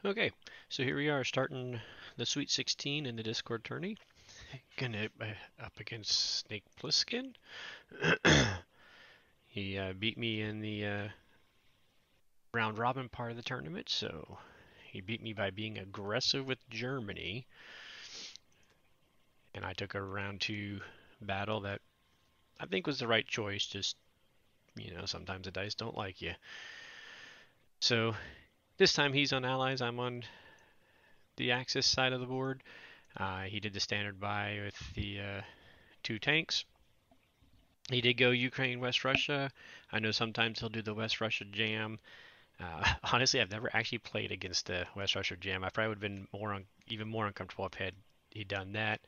Okay, so here we are starting the Sweet 16 in the Discord tourney. Gonna up against Snakeplissken. He beat me in the round robin part of the tournament, so he beat me by being aggressive with Germany. And I took a round two battle that I think was the right choice. Just, sometimes the dice don't like you. So this time he's on allies, I'm on the Axis side of the board. He did the standard buy with the two tanks. He did go Ukraine, West Russia. I know sometimes he'll do the West Russia jam. Honestly, I've never actually played against the West Russia jam. I probably would have been even more uncomfortable if had he done that.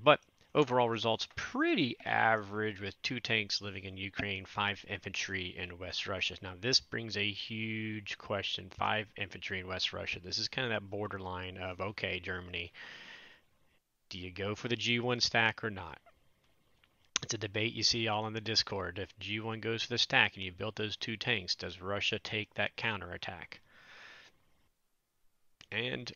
But overall results pretty average with two tanks living in Ukraine, five infantry in West Russia. Now this brings a huge question: five infantry in West Russia. This is kind of that borderline of okay, Germany, do you go for the G1 stack or not? It's a debate you see all in the Discord. If G1 goes for the stack and you built those two tanks, does Russia take that counterattack? And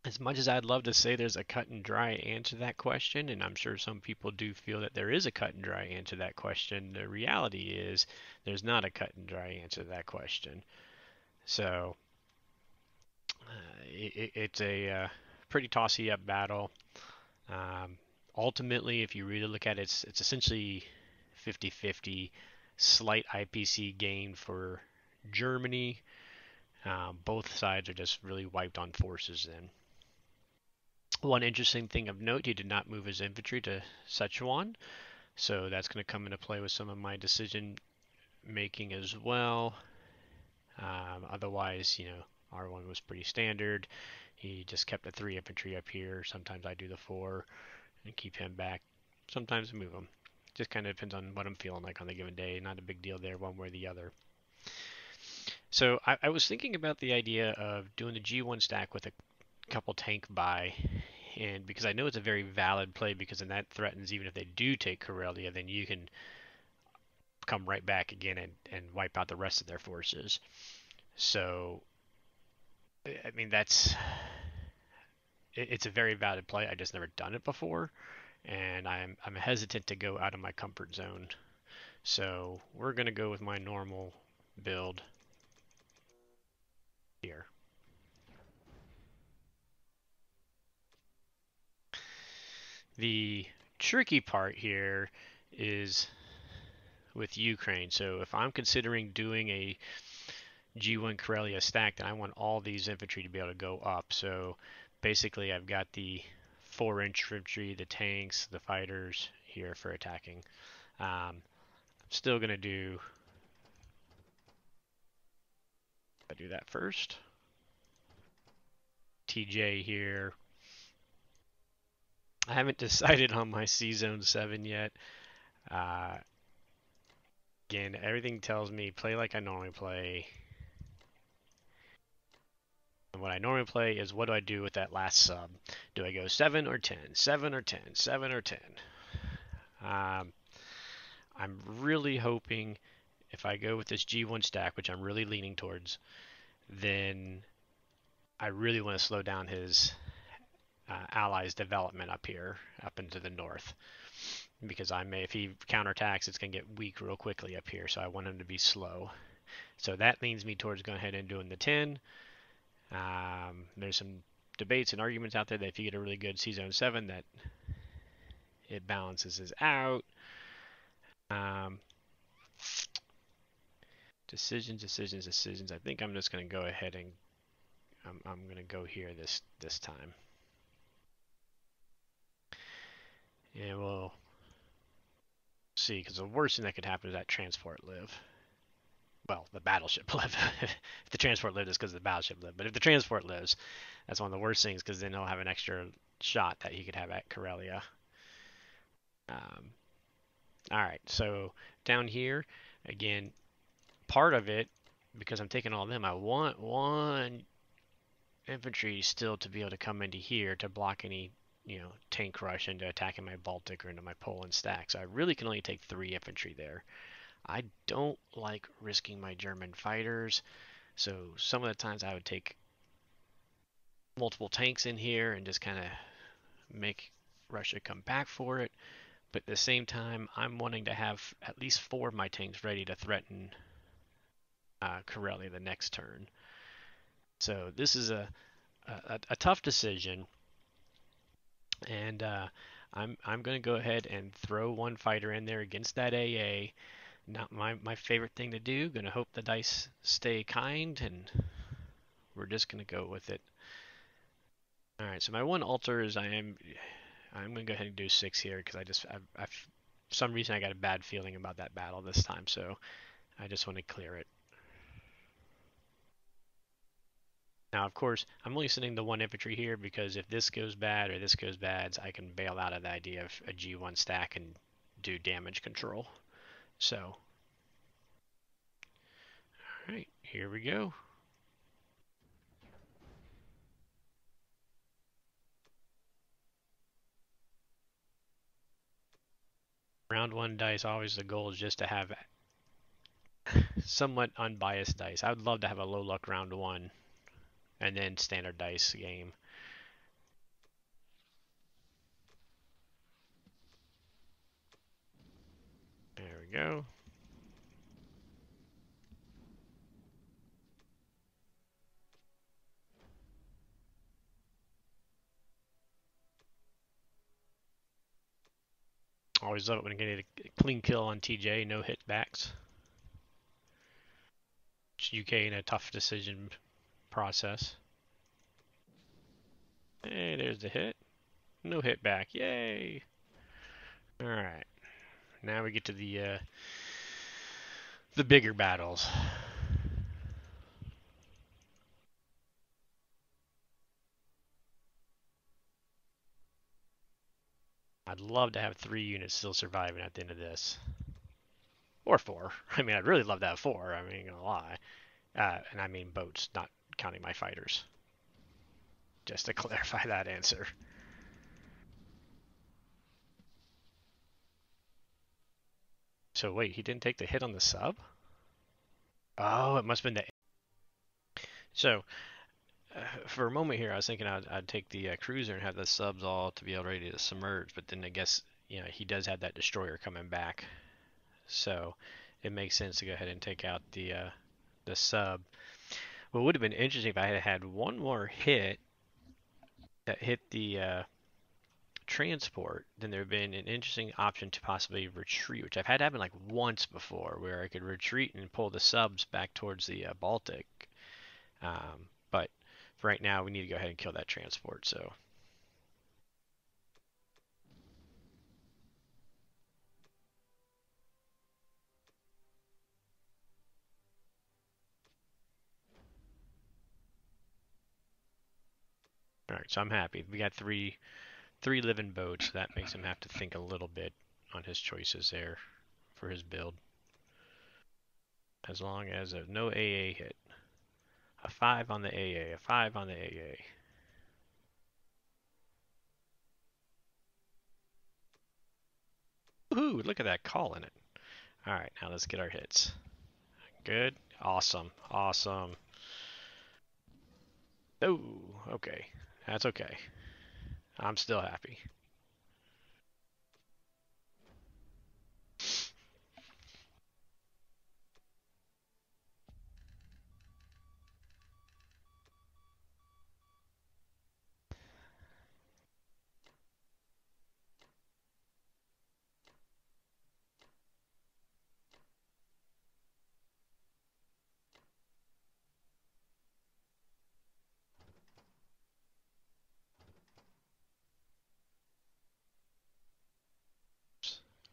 as much as I'd love to say there's a cut and dry answer to that question, and I'm sure some people do feel that there is a cut and dry answer to that question, the reality is there's not a cut and dry answer to that question. So it's a pretty tossy up battle. Um, Ultimately, if you really look at it, it's essentially 50-50, slight IPC gain for Germany. Both sides are just really wiped on forces then. One interesting thing of note, he did not move his infantry to Sichuan, so that's going to come into play with some of my decision making as well. Otherwise, R1 was pretty standard. He just kept the three infantry up here. Sometimes I do the four and keep him back. Sometimes move him. Just kind of depends on what I'm feeling like on the given day. Not a big deal there, one way or the other. So I was thinking about the idea of doing the G1 stack with a couple tank buy, and because I know it's a very valid play, because then that threatens even if they do take Karelia, then you can come right back again and wipe out the rest of their forces. So I mean it's a very valid play. I just never done it before, and I'm hesitant to go out of my comfort zone. So we're gonna go with my normal build here. The tricky part here is with Ukraine. So if I'm considering doing a G1 Karelia stack, then I want all these infantry to be able to go up. So basically I've got the 4-inch infantry, the tanks, the fighters here for attacking. I'm still going to do that first. TJ here. I haven't decided on my C Zone 7 yet. Uh, Again, everything tells me play like I normally play. And what I normally play is what do I do with that last sub? Do I go 7 or 10? 7 or 10? 7 or 10? Um, I'm really hoping if I go with this G1 stack, which I'm really leaning towards, then I really want to slow down his allies' development up here, up into the north. Because if he counterattacks, it's going to get weak real quickly up here, so I want him to be slow. So that leans me towards going ahead and doing the 10. There's some debates and arguments out there that if you get a really good C-Zone 7, that it balances us out. Decisions. I think I'm just going to go ahead and I'm going to go here this time. And we'll see, because the worst thing that could happen is that transport live. Well, the battleship live. If the transport lived, it's because the battleship lived. But if the transport lives, that's one of the worst things, because then he'll have an extra shot that he could have at Karelia. All right, so down here, again, part of it, because I'm taking all of them, I want one infantry still to be able to come into here to block any, tank rush into attacking my Baltic or into my Poland stack. So I really can only take 3 infantry there. I don't like risking my German fighters. So some of the times I would take multiple tanks in here and just kind of make Russia come back for it. But at the same time, I'm wanting to have at least 4 of my tanks ready to threaten Karelia the next turn. So this is a tough decision, and I'm going to go ahead and throw one fighter in there against that AA. Not my favorite thing to do. Going to hope the dice stay kind, and we're just going to go with it. All right, so my one alter is I'm going to go ahead and do 6 here because I for some reason I got a bad feeling about that battle this time, so I just want to clear it. Now, of course, I'm only sending the 1 infantry here because if this goes bad or this goes bad, I can bail out of the idea of a G1 stack and do damage control. So, alright, here we go. Round 1 dice, always the goal is just to have somewhat unbiased dice. I would love to have a low luck round 1 and then standard dice game. There we go. Always love it when I get a clean kill on TJ, no hit backs. It's UK in a tough decision process. Hey, there's the hit. No hit back. Yay! Alright. Now we get to the bigger battles. I'd love to have 3 units still surviving at the end of this. Or 4. I mean, I'd really love to have 4. I mean, gonna lie. And I mean boats, not counting my fighters. Just to clarify that answer. So wait, he didn't take the hit on the sub? Oh, it must have been the... So, for a moment here, I was thinking I'd take the cruiser and have the subs all to be all ready to submerge, but then I guess, you know, he does have that destroyer coming back. So, it makes sense to go ahead and take out the sub. What would have been interesting if I had had one more hit that hit the transport, then there would have been an interesting option to possibly retreat, which I've had happen like once before, where I could retreat and pull the subs back towards the Baltic. But for right now, we need to go ahead and kill that transport. So. All right, so I'm happy. We got three living boats. That makes him have to think a little bit on his choices there for his build. As long as there's no AA hit. A 5 on the AA, a 5 on the AA. Woohoo, look at that call in it. Alright, now let's get our hits. Good. Awesome. Awesome. Oh, okay. That's okay. I'm still happy.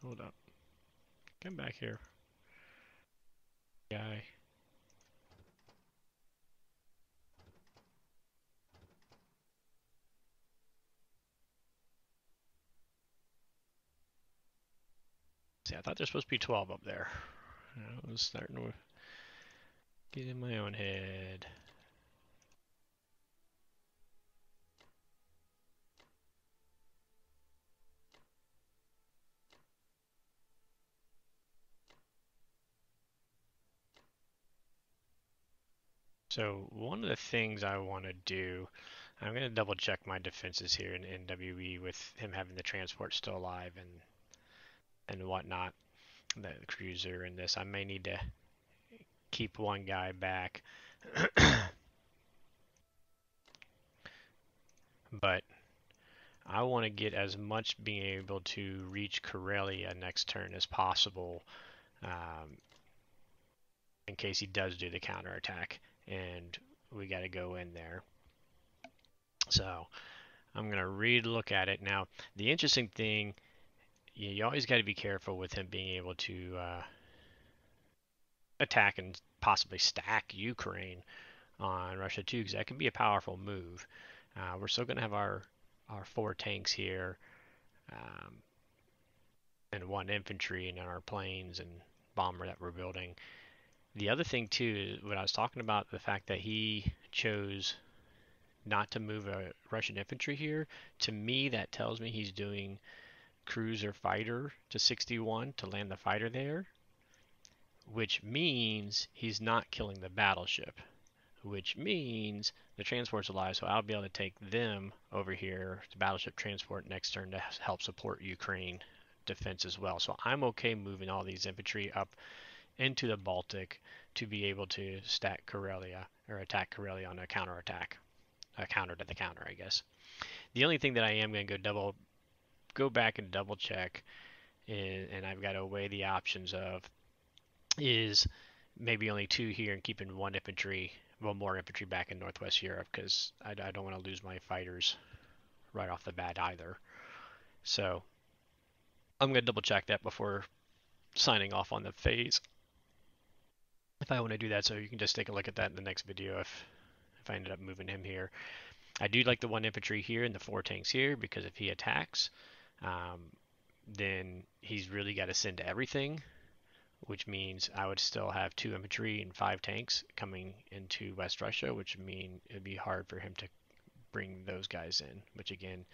Hold up. Come back here. Guy. See, I thought there's supposed to be 12 up there. I was starting to get in my own head. So one of the things I want to do, I'm going to double check my defenses here in NWE with him having the transport still alive and whatnot, the cruiser and this. I may need to keep one guy back, but I want to get as much being able to reach Corellia next turn as possible, um, in case he does do the counterattack, and we got to go in there. So I'm going to re-look at it. Now, the interesting thing, you always got to be careful with him being able to attack and possibly stack Ukraine on Russia too, because that can be a powerful move. We're still going to have our 4 tanks here, um, and 1 infantry, and our planes and bomber that we're building. The other thing too, when I was talking about the fact that he chose not to move a Russian infantry here, to me that tells me he's doing cruiser fighter to 61 to land the fighter there, which means he's not killing the battleship, which means the transport's alive, so I'll be able to take them over here to battleship transport next turn to help support Ukraine defense as well. So I'm okay moving all these infantry up into the Baltic to be able to stack Karelia or attack Karelia on a counterattack. A counter to the counter, I guess. The only thing that I am going to go back and double check, and I've got to weigh the options of, is maybe only 2 here and keeping 1 infantry, well, more infantry back in Northwest Europe, because I don't want to lose my fighters right off the bat either. So I'm going to double check that before signing off on the phase, if I want to do that. So you can just take a look at that in the next video if I ended up moving him here. I do like the 1 infantry here and the 4 tanks here, because if he attacks, then he's really got to send everything, which means I would still have 2 infantry and 5 tanks coming into West Russia, which would mean it'd be hard for him to bring those guys in, which again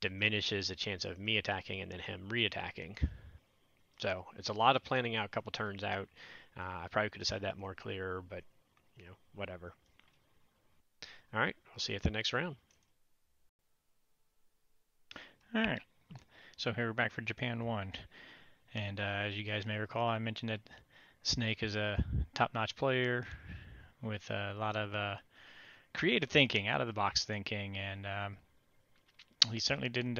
diminishes the chance of me attacking and then him re-attacking. So it's a lot of planning out a couple turns out. I probably could have said that more clearer, but whatever. All right, we'll see you at the next round. All right, so here we're back for Japan 1. And as you guys may recall, I mentioned that Snake is a top-notch player with a lot of creative thinking, out-of-the-box thinking, and he certainly didn't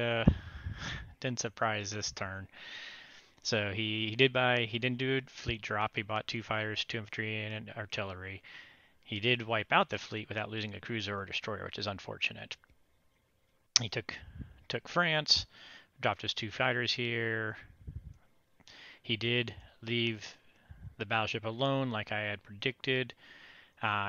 surprise this turn. So he didn't do a fleet drop. He bought 2 fighters, 2 infantry, and an artillery. He did wipe out the fleet without losing a cruiser or destroyer, which is unfortunate. He took France, dropped his 2 fighters here. He did leave the battleship alone, like I had predicted.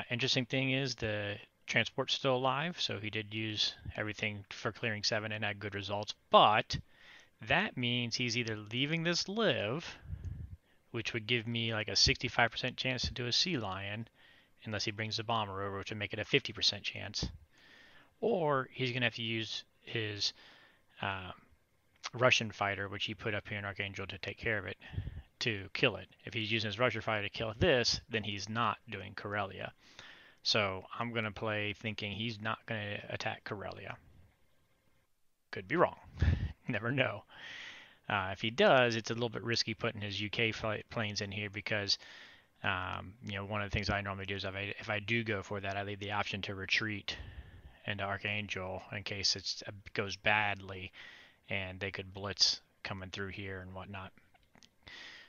Interesting thing is the transport's still alive, so he did use everything for clearing 7 and had good results. But that means he's either leaving this live, which would give me like a 65% chance to do a Sea Lion, unless he brings the bomber over, which would make it a 50% chance. Or he's going to have to use his Russian fighter, which he put up here in Archangel to take care of it, to kill it. If he's using his Russian fighter to kill this, then he's not doing Karelia. So I'm going to play thinking he's not going to attack Karelia. Could be wrong. Never know. If he does, it's a little bit risky putting his UK planes in here, because one of the things I normally do is if I do go for that, I leave the option to retreat into Archangel in case it goes badly and they could blitz coming through here and whatnot.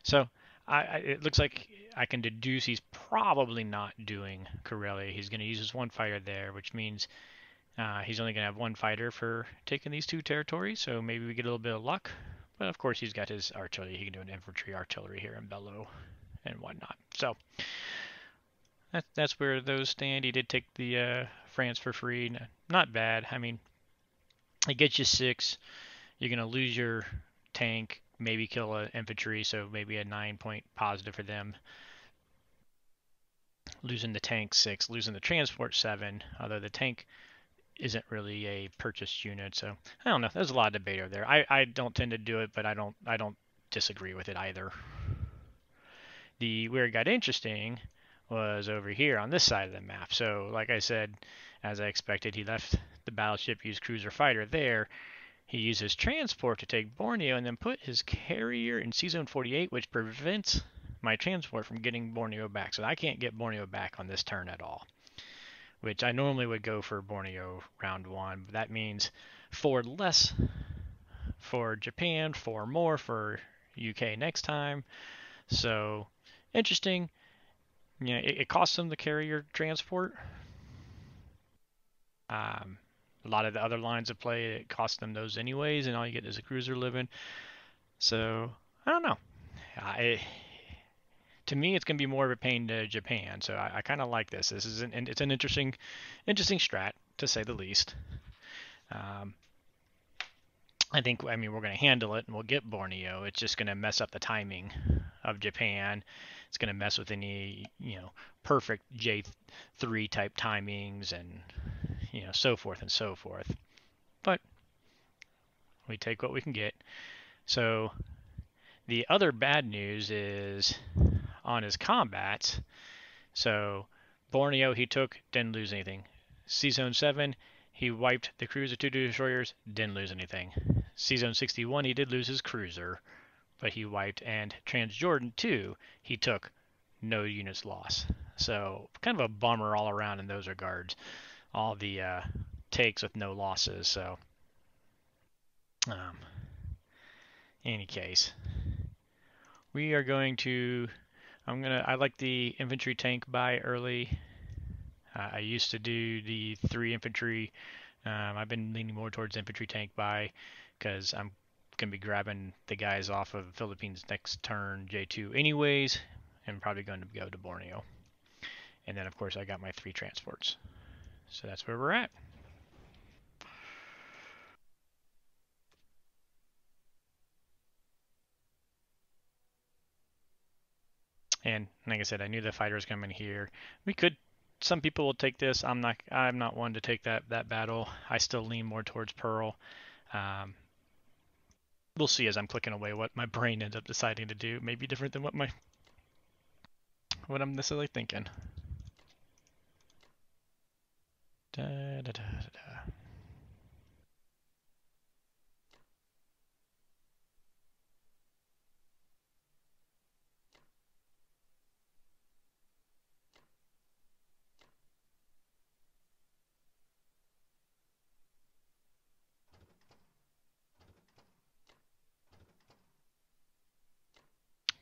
So it looks like I can deduce he's probably not doing Karelia. He's going to use his 1 fighter there, which means he's only going to have 1 fighter for taking these 2 territories, so maybe we get a little bit of luck. But of course he's got his artillery. He can do an infantry artillery here in Bello and whatnot. So that's where those stand. He did take the France for free. Not bad. I mean, it gets you 6. You're going to lose your tank, maybe kill an infantry, so maybe a 9-point positive for them. Losing the tank 6, losing the transport 7, although the tank isn't really a purchased unit. So I don't know. There's a lot of debate over there. I don't tend to do it, but I don't disagree with it either. Where it got interesting was over here on this side of the map. So, like I said, as I expected, he left the battleship, used cruiser fighter there. He used his transport to take Borneo and then put his carrier in C-Zone 48, which prevents my transport from getting Borneo back. So I can't get Borneo back on this turn at all, which I normally would go for Borneo round one. But that means 4 less for Japan, 4 more for UK next time. So interesting. You know, it costs them the carrier transport. Um, a lot of the other lines of play, it costs them those anyways, and all you get is a cruiser living. So I don't know. To me, it's going to be more of a pain to Japan. So I kind of like this. This is it's an interesting strat to say the least. Um, I mean, we're going to handle it and we'll get Borneo. It's just going to mess up the timing of Japan. It's going to mess with any, perfect J3 type timings and, so forth and so forth. But we take what we can get. So the other bad news is on his combats. So Borneo he took, didn't lose anything. C-Zone 7, he wiped the cruiser 2 destroyers, didn't lose anything. C-Zone 61, he did lose his cruiser, but he wiped. And Transjordan 2, he took, no units lost. So kind of a bummer all around in those regards. All the takes with no losses. So, any case, we are going to. I like the infantry tank buy early. I used to do the 3 infantry. I've been leaning more towards infantry tank buy because I'm going to be grabbing the guys off of Philippines next turn, J2 anyways, and probably going to go to Borneo. And then, of course, I got my 3 transports. So that's where we're at. And like I said, I knew the fighter was coming here. Some people will take this. I'm not one to take that battle. I still lean more towards Pearl. Um, we'll see as I'm clicking away what my brain ends up deciding to do. Maybe different than what I'm necessarily thinking. Da, da, da, da.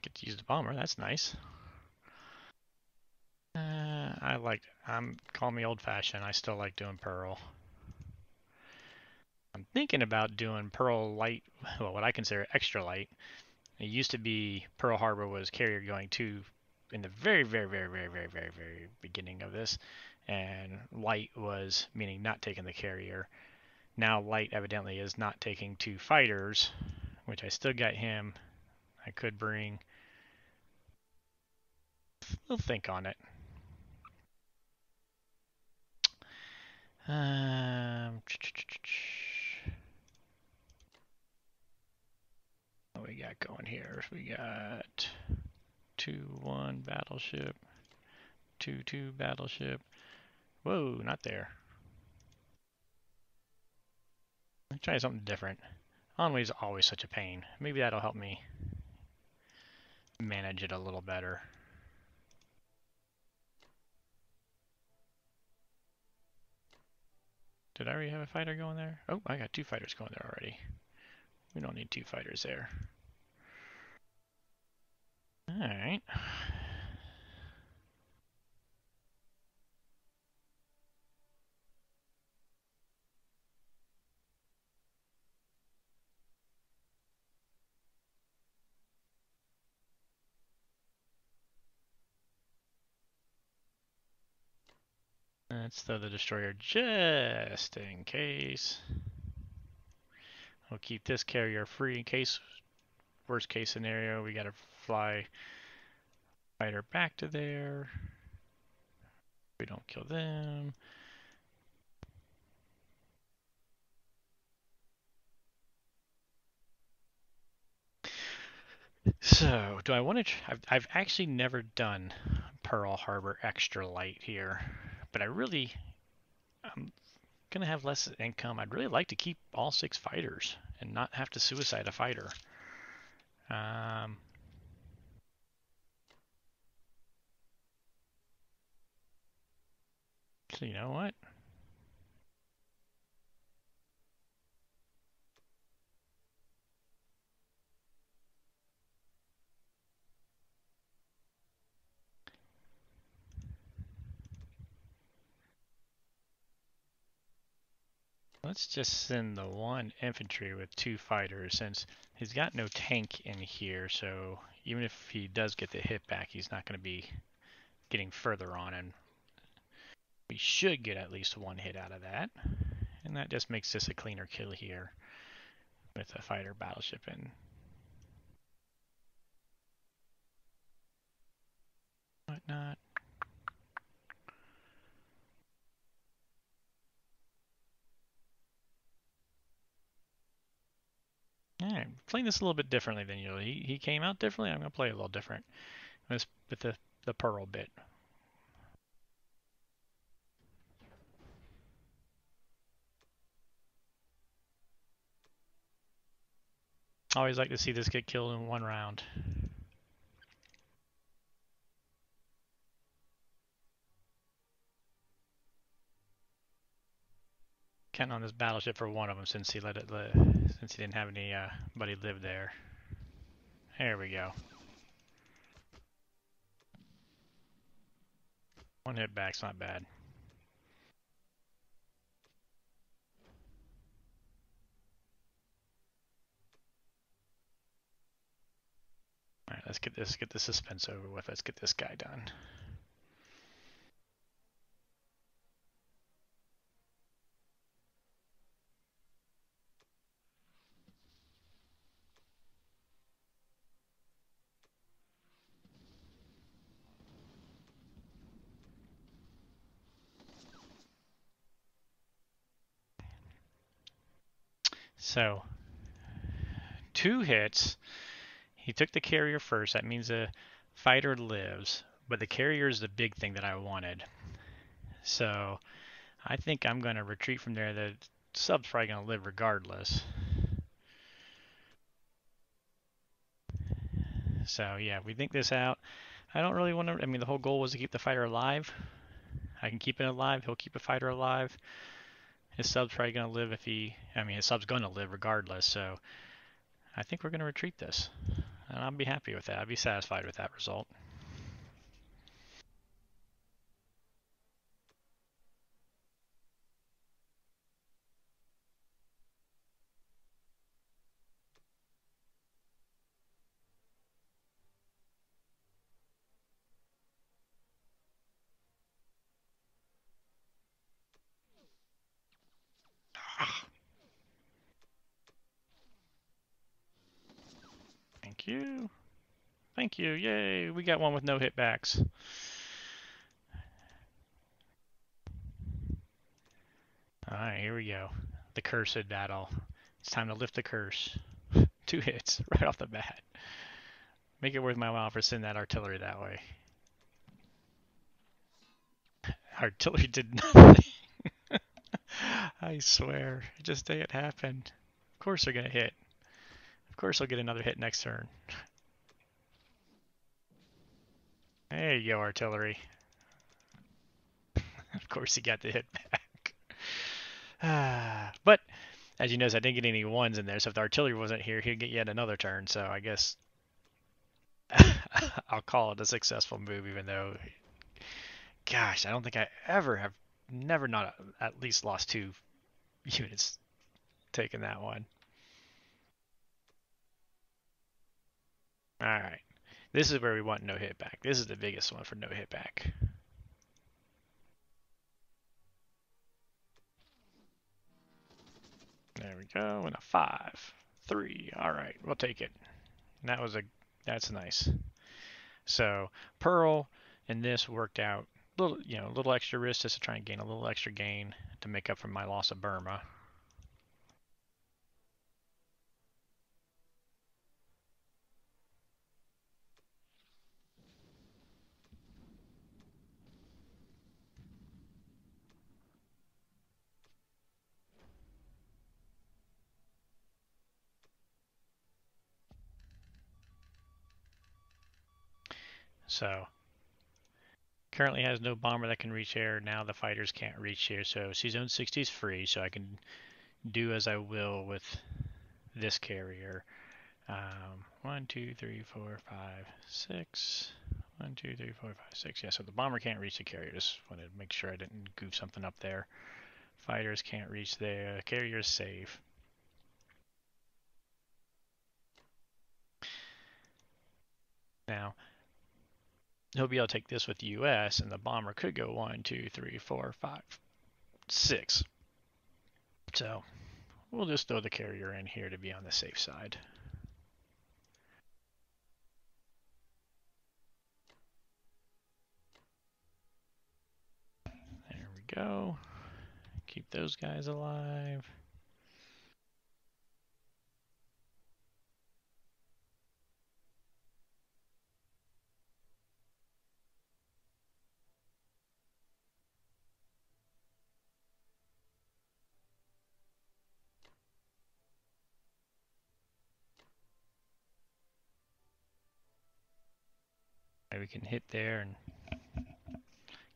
Get to use the bomber. That's nice. Call me old-fashioned. I still like doing Pearl. I'm thinking about doing Pearl light, well, what I consider extra light. It used to be Pearl Harbor was carrier going to in the very, very, very, very, very, very, very beginning of this, and light was meaning not taking the carrier. Now light evidently is not taking 2 fighters, which I still got him. I could bring. We'll think on it. What we got going here? We got 2-1 battleship, 2-2 battleship. Whoa, not there. Let's try something different. Envoy's always such a pain. Maybe that'll help me manage it a little better. Did I already have a fighter going there? Oh, I got 2 fighters going there already. We don't need 2 fighters there. Alright. Let's throw the destroyer just in case. We'll keep this carrier free in case, worst case scenario, we gotta fly fighter back to there. We don't kill them. So, do I want to? I've actually never done Pearl Harbor extra light here, but I'm gonna have less income. I'd really like to keep all 6 fighters and not have to suicide a fighter. So you know what? Let's just send the 1 infantry with 2 fighters, since he's got no tank in here, so even if he does get the hit back, he's not going to be getting further on him. We should get at least 1 hit out of that, and that just makes this a cleaner kill here with a fighter battleship and whatnot. Yeah, playing this a little bit differently than usual. He came out differently. I'm going to play a little different with the Pearl bit. I always like to see this get killed in 1 round. Counting on this battleship for 1 of them since he since he didn't have anybody live there. There we go. 1 hit back's not bad. All right, let's get the suspense over with. Let's get this guy done. So, 2 hits. He took the carrier first. That means the fighter lives, but the carrier is the big thing that I wanted. So, I think I'm going to retreat from there. The sub's probably going to live regardless. So, yeah, we think this out. I don't really want to... I mean, the whole goal was to keep the fighter alive. I can keep it alive. He'll keep a fighter alive. His sub's probably going to live if he... I mean, his sub's going to live regardless, so... I think we're going to retreat this. And I'll be happy with that. I'll be satisfied with that result. Thank you. Thank you. Yay, we got 1 with no hitbacks. Alright, here we go. The cursed battle. It's time to lift the curse. 2 hits right off the bat. Make it worth my while for sending that artillery that way. Artillery did nothing. I swear. Just say it happened. Of course they're going to hit. Of course they'll get another hit next turn. There you go, artillery. Of course he got the hit back. But, as you notice, I didn't get any 1s in there, so if the artillery wasn't here, he'd get yet another turn, so I guess I'll call it a successful move, even though, gosh, I don't think I ever have, never not at least lost 2 units taking that one. Alright. This is where we want no hit back. This is the biggest one for no hit back. There we go, and a 5. 3. Alright, we'll take it. And that's nice. So Pearl and this worked out. A little extra risk just to try and gain a little extra gain to make up for my loss of Burma. So currently has no bomber that can reach here. Now the fighters can't reach here, so C-Zone 60 is free, so I can do as I will with this carrier. 1, 2, 3, 4, 5, 6. 1, 2, 3, 4, 5, 6. Yeah, so the bomber can't reach the carrier. Just wanted to make sure I didn't goof something up there. Fighters can't reach there. Carrier's safe. Now, he'll be able to take this with the US, and the bomber could go 1, 2, 3, 4, 5, 6. So we'll just throw the carrier in here to be on the safe side. There we go. Keep those guys alive. Maybe we can hit there and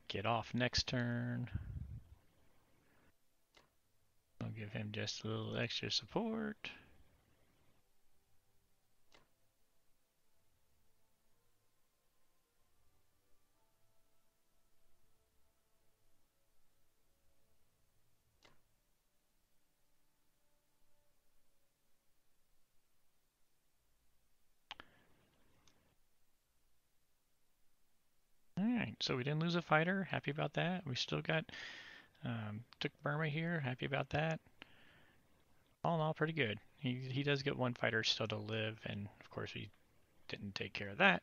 get off next turn. I'll give him just a little extra support. Alright, so we didn't lose a fighter. Happy about that. We still got, took Burma here. Happy about that. All in all, pretty good. He does get one fighter still to live, and of course we didn't take care of that.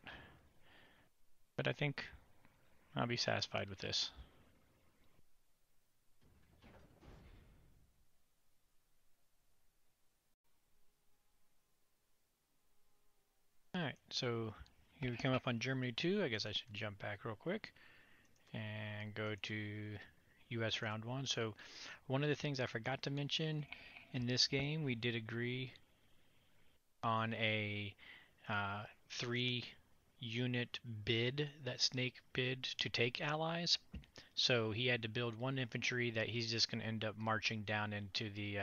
But I think I'll be satisfied with this. Alright, so here we come up on Germany 2. I guess I should jump back real quick and go to US round 1. So one of the things I forgot to mention in this game, we did agree on a 3-unit bid that Snake bid to take allies. So he had to build one infantry that he's just going to end up marching down into the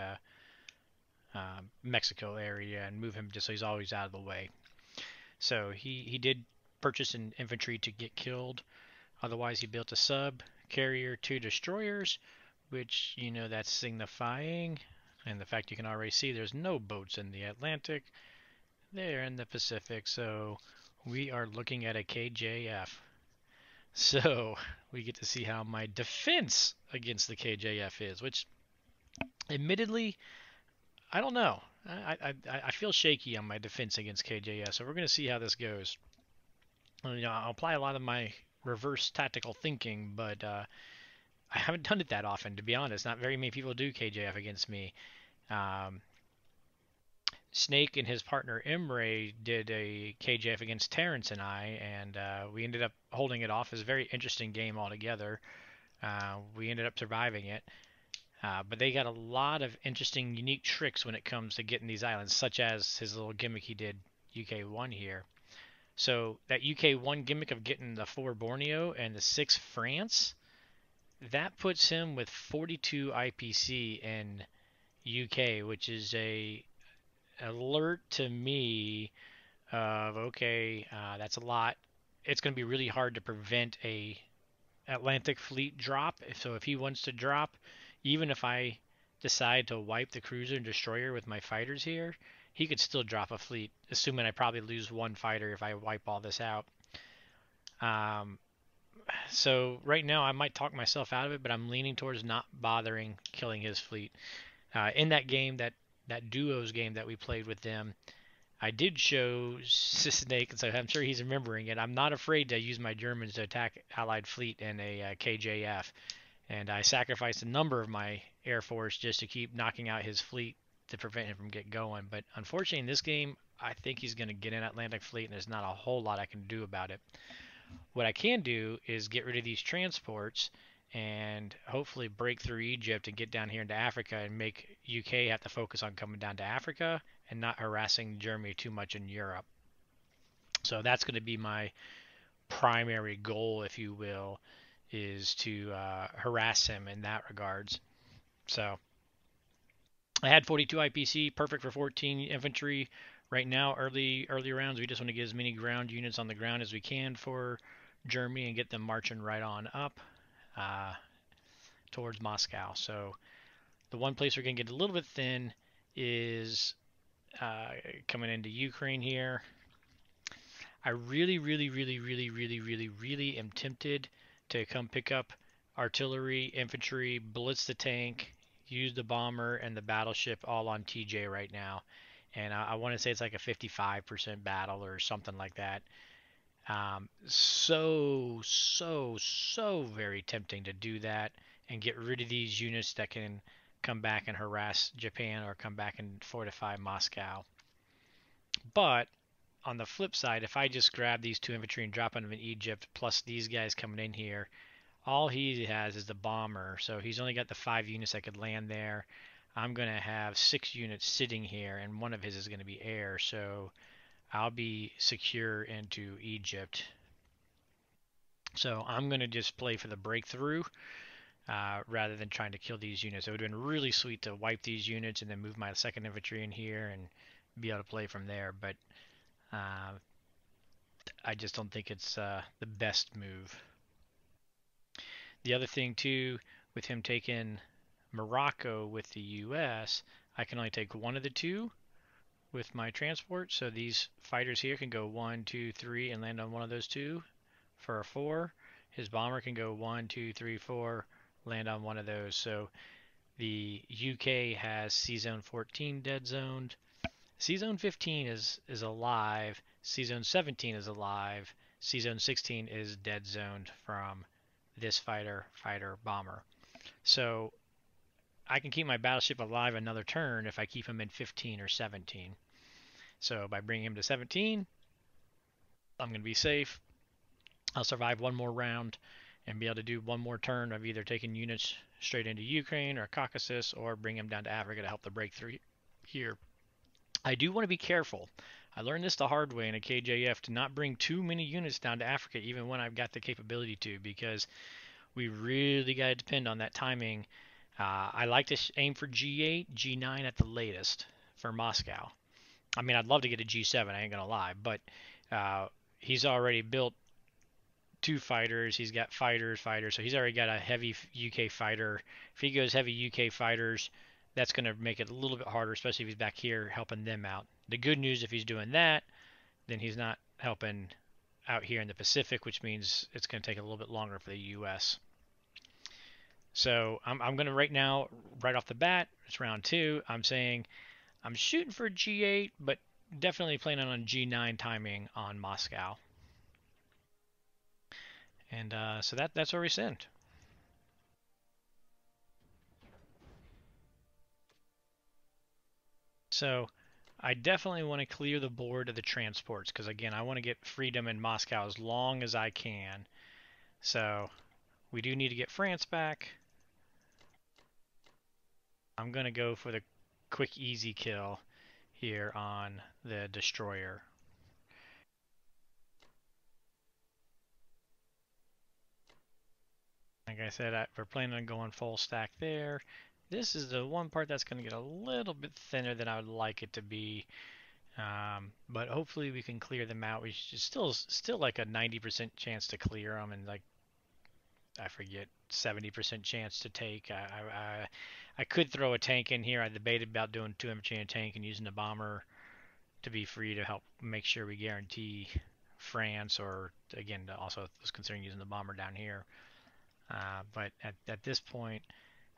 Mexico area and move him just so he's always out of the way. So he did purchase an infantry to get killed. Otherwise, he built a sub carrier, 2 destroyers, which, you know, that's signifying. And the fact you can already see there's no boats in the Atlantic. They're in the Pacific. So we are looking at a KJF. So we get to see how my defense against the KJF is, which admittedly, I don't know. I feel shaky on my defense against KJF, so we're going to see how this goes. You know, I'll apply a lot of my reverse tactical thinking, but I haven't done it that often, to be honest. Not very many people do KJF against me. Snake and his partner Imre did a KJF against Terrence and I, and we ended up holding it off. It was a very interesting game altogether. We ended up surviving it. But they got a lot of interesting, unique tricks when it comes to getting these islands, such as his little gimmick he did UK1 here. So that UK1 gimmick of getting the 4 Borneo and the 6 France, that puts him with 42 IPC in UK, which is a alert to me of, okay, that's a lot. It's going to be really hard to prevent a Atlantic fleet drop. So if he wants to drop, even if I decide to wipe the cruiser and destroyer with my fighters here, he could still drop a fleet, assuming I probably lose one fighter if I wipe all this out. So right now I might talk myself out of it, but I'm leaning towards not bothering killing his fleet. In that game, that duos game that we played with them, I did show Snake, and so I'm sure he's remembering it. I'm not afraid to use my Germans to attack Allied fleet in a KJF. And I sacrificed a number of my Air Force just to keep knocking out his fleet to prevent him from getting going. But unfortunately, in this game, I think he's going to get in Atlantic fleet, and there's not a whole lot I can do about it. What I can do is get rid of these transports and hopefully break through Egypt and get down here into Africa and make UK have to focus on coming down to Africa and not harassing Germany too much in Europe. So that's going to be my primary goal, if you will, is to harass him in that regards. So I had 42 IPC, perfect for 14 infantry. Right now, early rounds, we just want to get as many ground units on the ground as we can for Germany and get them marching right on up uh, towards Moscow. So the one place we're going to get a little bit thin is coming into Ukraine here. I really am tempted to come pick up artillery, infantry, blitz the tank, use the bomber and the battleship all on TJ right now. And I want to say it's like a 55% battle or something like that. So very tempting to do that and get rid of these units that can come back and harass Japan or come back and fortify Moscow. But on the flip side, if I just grab these two infantry and drop them in Egypt, plus these guys coming in here, all he has is the bomber. So he's only got the 5 units that could land there. I'm going to have 6 units sitting here, and one of his is going to be air. So I'll be secure into Egypt. So I'm going to just play for the breakthrough rather than trying to kill these units. It would have been really sweet to wipe these units and then move my 2nd infantry in here and be able to play from there. But I just don't think it's the best move. The other thing too, with him taking Morocco with the U.S., I can only take one of the two with my transport. So these fighters here can go 1, 2, 3 and land on one of those two for a 4. His bomber can go 1, 2, 3, 4, land on one of those. So the UK has C-Zone 14 dead zoned. C-Zone 15 is alive. C-Zone 17 is alive. C-Zone 16 is dead zoned from this fighter, bomber. So I can keep my battleship alive another turn if I keep him in 15 or 17. So by bringing him to 17, I'm going to be safe. I'll survive one more round and be able to do one more turn of either taking units straight into Ukraine or Caucasus or bring them down to Africa to help the breakthrough here. I do want to be careful. I learned this the hard way in a KJF to not bring too many units down to Africa even when I've got the capability to, because we really got to depend on that timing. I like to aim for G8, G9 at the latest for Moscow. I mean, I'd love to get a G7, I ain't going to lie, but he's already built 2 fighters. He's got fighters. So he's already got a heavy UK fighter. If he goes heavy UK fighters, that's going to make it a little bit harder, especially if he's back here helping them out. The good news, if he's doing that, then he's not helping out here in the Pacific, which means it's going to take a little bit longer for the U.S. So I'm going to right now, right off the bat, it's round 2, I'm saying I'm shooting for G8, but definitely planning on G9 timing on Moscow. And so that's where we stand. So I definitely want to clear the board of the transports because, again, I want to get freedom in Moscow as long as I can. So we do need to get France back. I'm going to go for the quick, easy kill here on the destroyer. Like I said, we're planning on going full stack there. This is the one part that's going to get a little bit thinner than I would like it to be. But hopefully we can clear them out. We should still like a 90% chance to clear them, and like I forget 70% chance to take. I could throw a tank in here. I debated about doing 2 infantry and a tank and using the bomber to be free to help make sure we guarantee France, or again also was considering using the bomber down here. But at this point,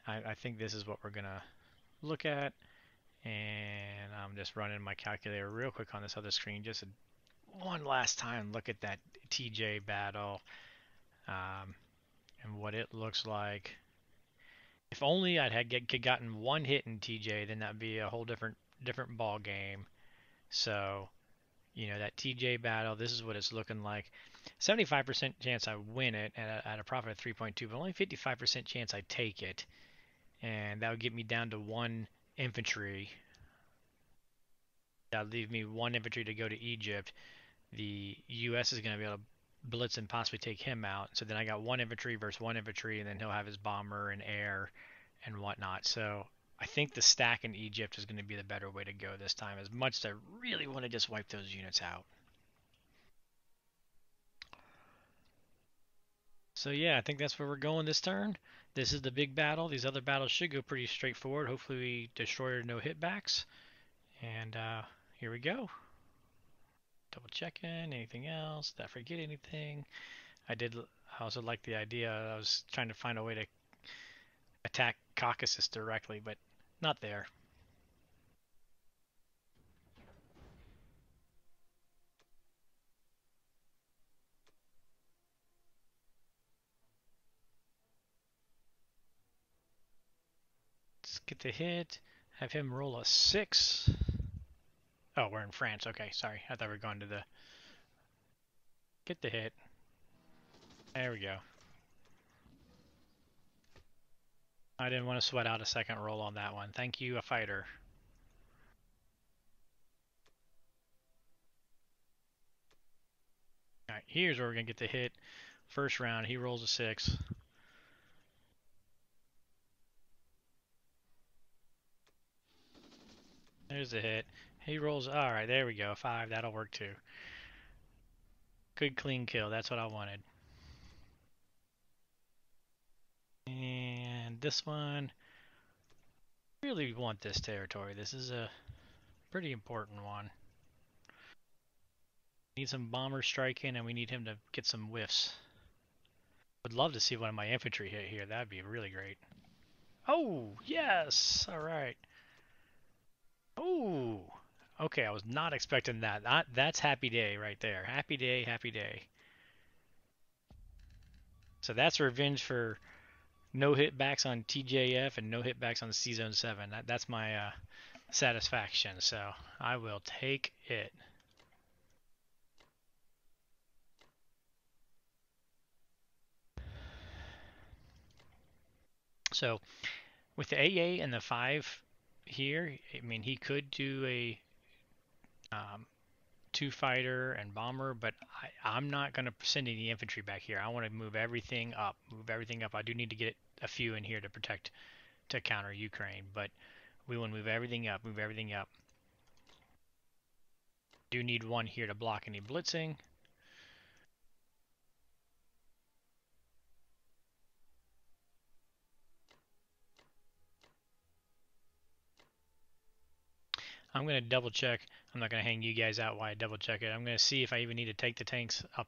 I think this is what we're gonna look at. And I'm just running my calculator real quick on this other screen, just one last time look at that TJ battle and what it looks like. If only I'd had gotten one hit in TJ, then that'd be a whole different ball game. So, you know, that TJ battle, this is what it's looking like. 75% chance I win it at a profit of 3.2, but only 55% chance I take it. And that would get me down to 1 infantry. That would leave me 1 infantry to go to Egypt. The U.S. is going to be able to blitz and possibly take him out. So then I got one infantry versus one infantry, and then he'll have his bomber and air and whatnot. So I think the stack in Egypt is going to be the better way to go this time, as much as I really want to just wipe those units out. So yeah, I think that's where we're going this turn. This is the big battle. These other battles should go pretty straightforward. Hopefully we destroy no hitbacks. And here we go. Double checking. Anything else? Did I forget anything? I did. I also like the idea. I was trying to find a way to attack Caucasus directly, but not there. Let's get the hit. Have him roll a 6. Oh, we're in France. Okay, sorry. I thought we were going to the... Get the hit. There we go. I didn't want to sweat out a second roll on that one. Thank you, a fighter. Alright, here's where we're going to get the hit. First round, he rolls a 6. There's the hit. He rolls... Alright, there we go. 5. That'll work too. Good clean kill. That's what I wanted. And this one... Really want this territory. This is a pretty important one. Need some bombers striking, and we need him to get some whiffs. Would love to see one of my infantry hit here. That'd be really great. Oh, yes! Alright. Oh! Okay, I was not expecting that. That's happy day right there. Happy day, happy day. So that's revenge for no hitbacks on TJF and no hitbacks on C-Zone 7. That's my satisfaction, so I will take it. So with the AA and the 5 here, I mean, he could do a 2-fighter and bomber, but I'm not going to send any infantry back here. I want to move everything up. Move everything up. I do need to get a few in here to protect, to counter Ukraine, but we want to move everything up. Move everything up. Do need one here to block any blitzing. I'm going to double check. I'm not going to hang you guys out while I double check it. I'm going to see if I even need to take the tanks up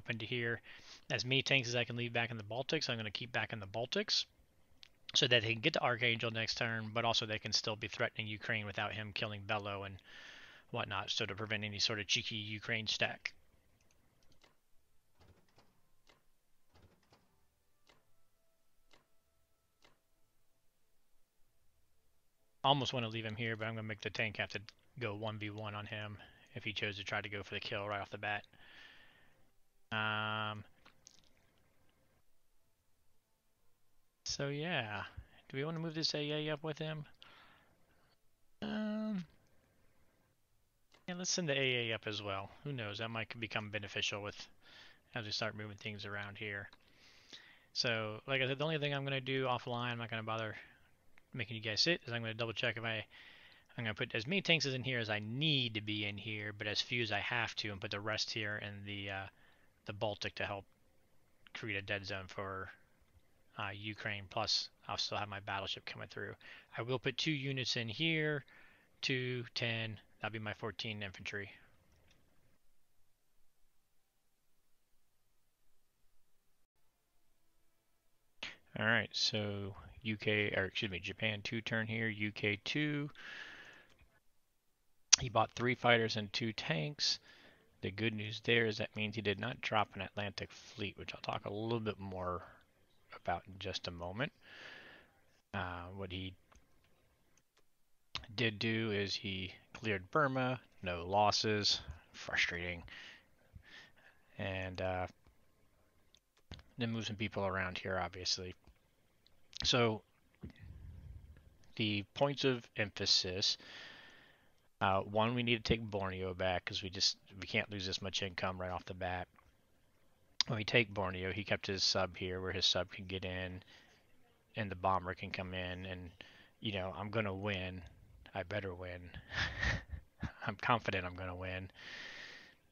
into here. As many tanks as I can leave back in the Baltics, I'm going to keep back in the Baltics so that they can get to Archangel next turn, but also they can still be threatening Ukraine without him killing Bello and whatnot, so to prevent any sort of cheeky Ukraine stack. I almost want to leave him here, but I'm going to make the tank have to go 1v1 on him if he chose to try to go for the kill right off the bat. So yeah, do we want to move this AA up with him? Yeah, let's send the AA up as well. Who knows, that might become beneficial with as we start moving things around here. So, like I said, the only thing I'm going to do offline, I'm not going to bother making you guys sit, is I'm going to double check if I'm going to put as many tanks as in here as I need to be in here, but as few as I have to, and put the rest here in the Baltic to help create a dead zone for Ukraine. Plus, I'll still have my battleship coming through. I will put 2 units in here, 2, 10. That'll be my 14 infantry. All right, so Japan 2 turn here, UK 2. He bought 3 fighters and 2 tanks. The good news there is that means he did not drop an Atlantic fleet, which I'll talk a little bit more about in just a moment. What he did do is he cleared Burma, no losses, frustrating, and then move some people around here, obviously. So the points of emphasis: one, we need to take Borneo back because we can't lose this much income right off the bat. when we take Borneo, he kept his sub here where his sub can get in and the bomber can come in and I'm going to win. I better win. I'm confident I'm going to win.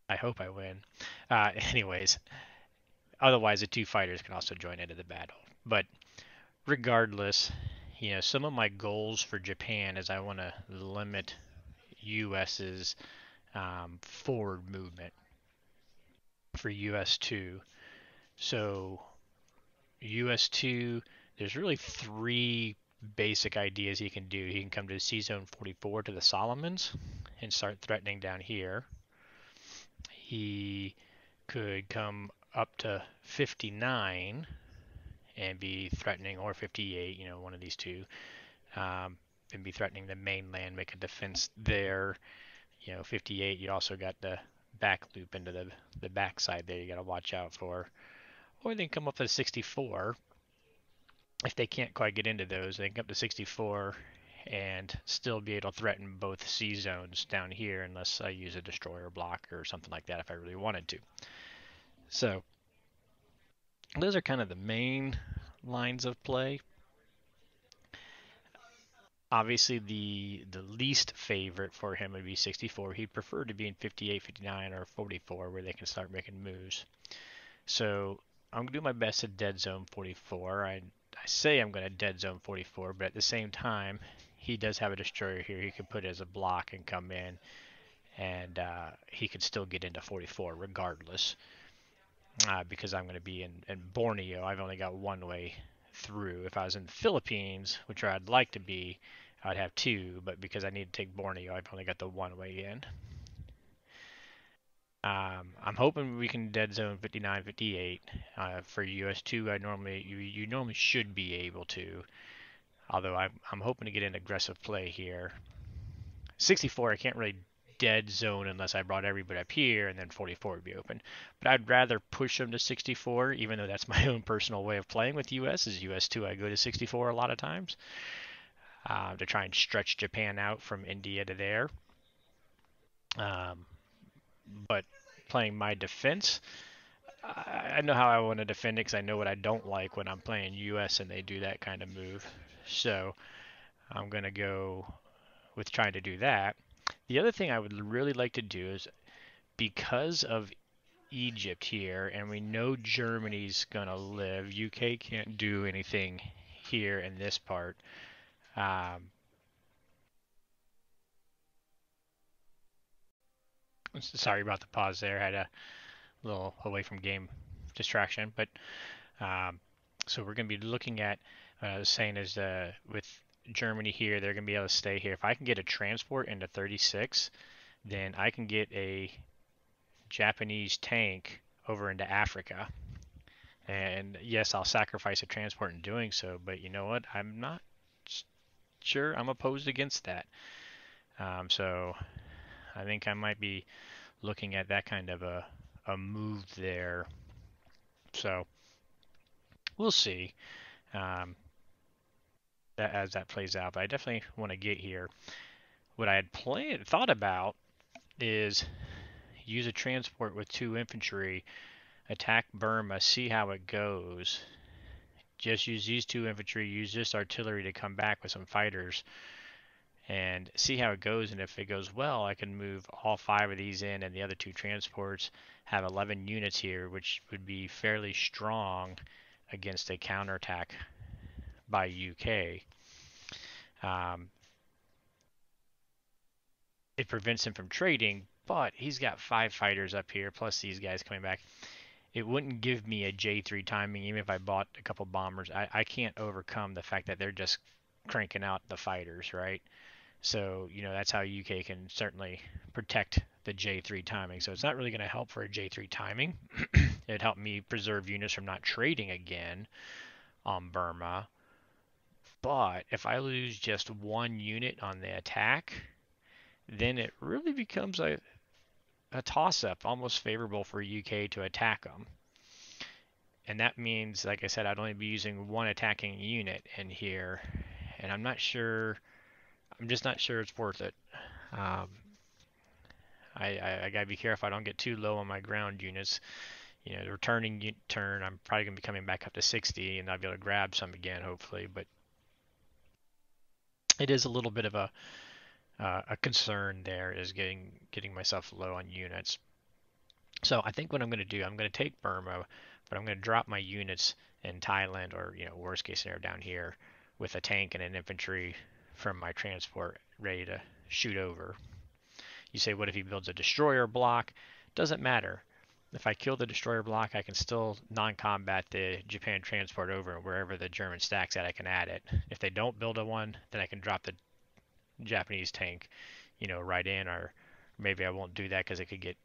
I hope I win. Anyways, otherwise the two fighters can also join into the battle. But regardless, some of my goals for Japan is I want to limit US's forward movement for US2. So US2, there's really three basic ideas he can do. He can come to C Zone 44 to the Solomons and start threatening down here. He could come up to 59 and be threatening, or 58, one of these two, and be threatening the mainland, make a defense there. 58, you also got the back loop into the backside there you got to watch out for. Or they can come up to 64. If they can't quite get into those, they can come up to 64 and still be able to threaten both C zones down here unless I use a destroyer block or something like that if I really wanted to. So those are kind of the main lines of play. Obviously, the least favorite for him would be 64. He'd prefer to be in 58, 59, or 44 where they can start making moves. So I'm going to do my best to dead zone 44. I say I'm going to dead zone 44, but at the same time, he does have a destroyer here. He could put it as a block and come in, and he could still get into 44 regardless. Because I'm going to be in Borneo, I've only got one way through. If I was in the Philippines, which I'd like to be, I'd have two, but because I need to take Borneo, I've only got the one way in. I'm hoping we can dead zone 59, 58. For US2, you normally should be able to, although I'm hoping to get an aggressive play here. 64, I can't really dead zone unless I brought everybody up here, and then 44 would be open. But I'd rather push them to 64, even though that's my own personal way of playing with US. Is US2, I go to 64 a lot of times to try and stretch Japan out from India to there. But playing my defense, I know how I want to defend it because I know what I don't like when I'm playing US and they do that kind of move. So I'm going to go with trying to do that. The other thing I would really like to do is, because of Egypt here, and we know Germany's going to live, UK can't do anything here in this part. Sorry about the pause there. I had a little away from game distraction. But so we're going to be looking at, what I was saying is with Germany here, they're going to be able to stay here. If I can get a transport into 36, then I can get a Japanese tank over into Africa. And yes, I'll sacrifice a transport in doing so, but you know what? I'm not sure I'm opposed against that. So I think I might be looking at that kind of a move there. So we'll see that as that plays out. But I definitely want to get here. What I had thought about is use a transport with 2 infantry, attack Burma, see how it goes. Just use these 2 infantry, use this artillery to come back with some fighters and see how it goes. And if it goes well, I can move all 5 of these in, and the other 2 transports have 11 units here, which would be fairly strong against a counterattack by UK. It prevents him from trading, but he's got 5 fighters up here, plus these guys coming back. It wouldn't give me a J3 timing, even if I bought a couple bombers. I can't overcome the fact that they're just cranking out the fighters, right? So, that's how UK can certainly protect the J3 timing. So it's not really going to help for a J3 timing. It'd help me preserve units from not trading again on Burma. But if I lose just 1 unit on the attack, then it really becomes a toss-up, almost favorable for UK to attack them. And that means, like I said, I'd only be using 1 attacking unit in here. And I'm just not sure it's worth it. I gotta be careful I don't get too low on my ground units. The returning turn, I'm probably going to be coming back up to 60, and I'll be able to grab some again, hopefully. But it is a little bit of a concern there, is getting myself low on units. So I think what I'm going to do, I'm going to take Burma, but I'm going to drop my units in Thailand, or worst case scenario down here, with a tank and an infantry from my transport ready to shoot over. You say, what if he builds a destroyer block? Doesn't matter. If I kill the destroyer block, I can still non-combat the Japan transport over, and wherever the German stack's at, I can add it. If they don't build a one, then I can drop the Japanese tank, right in, or maybe I won't do that because it could get,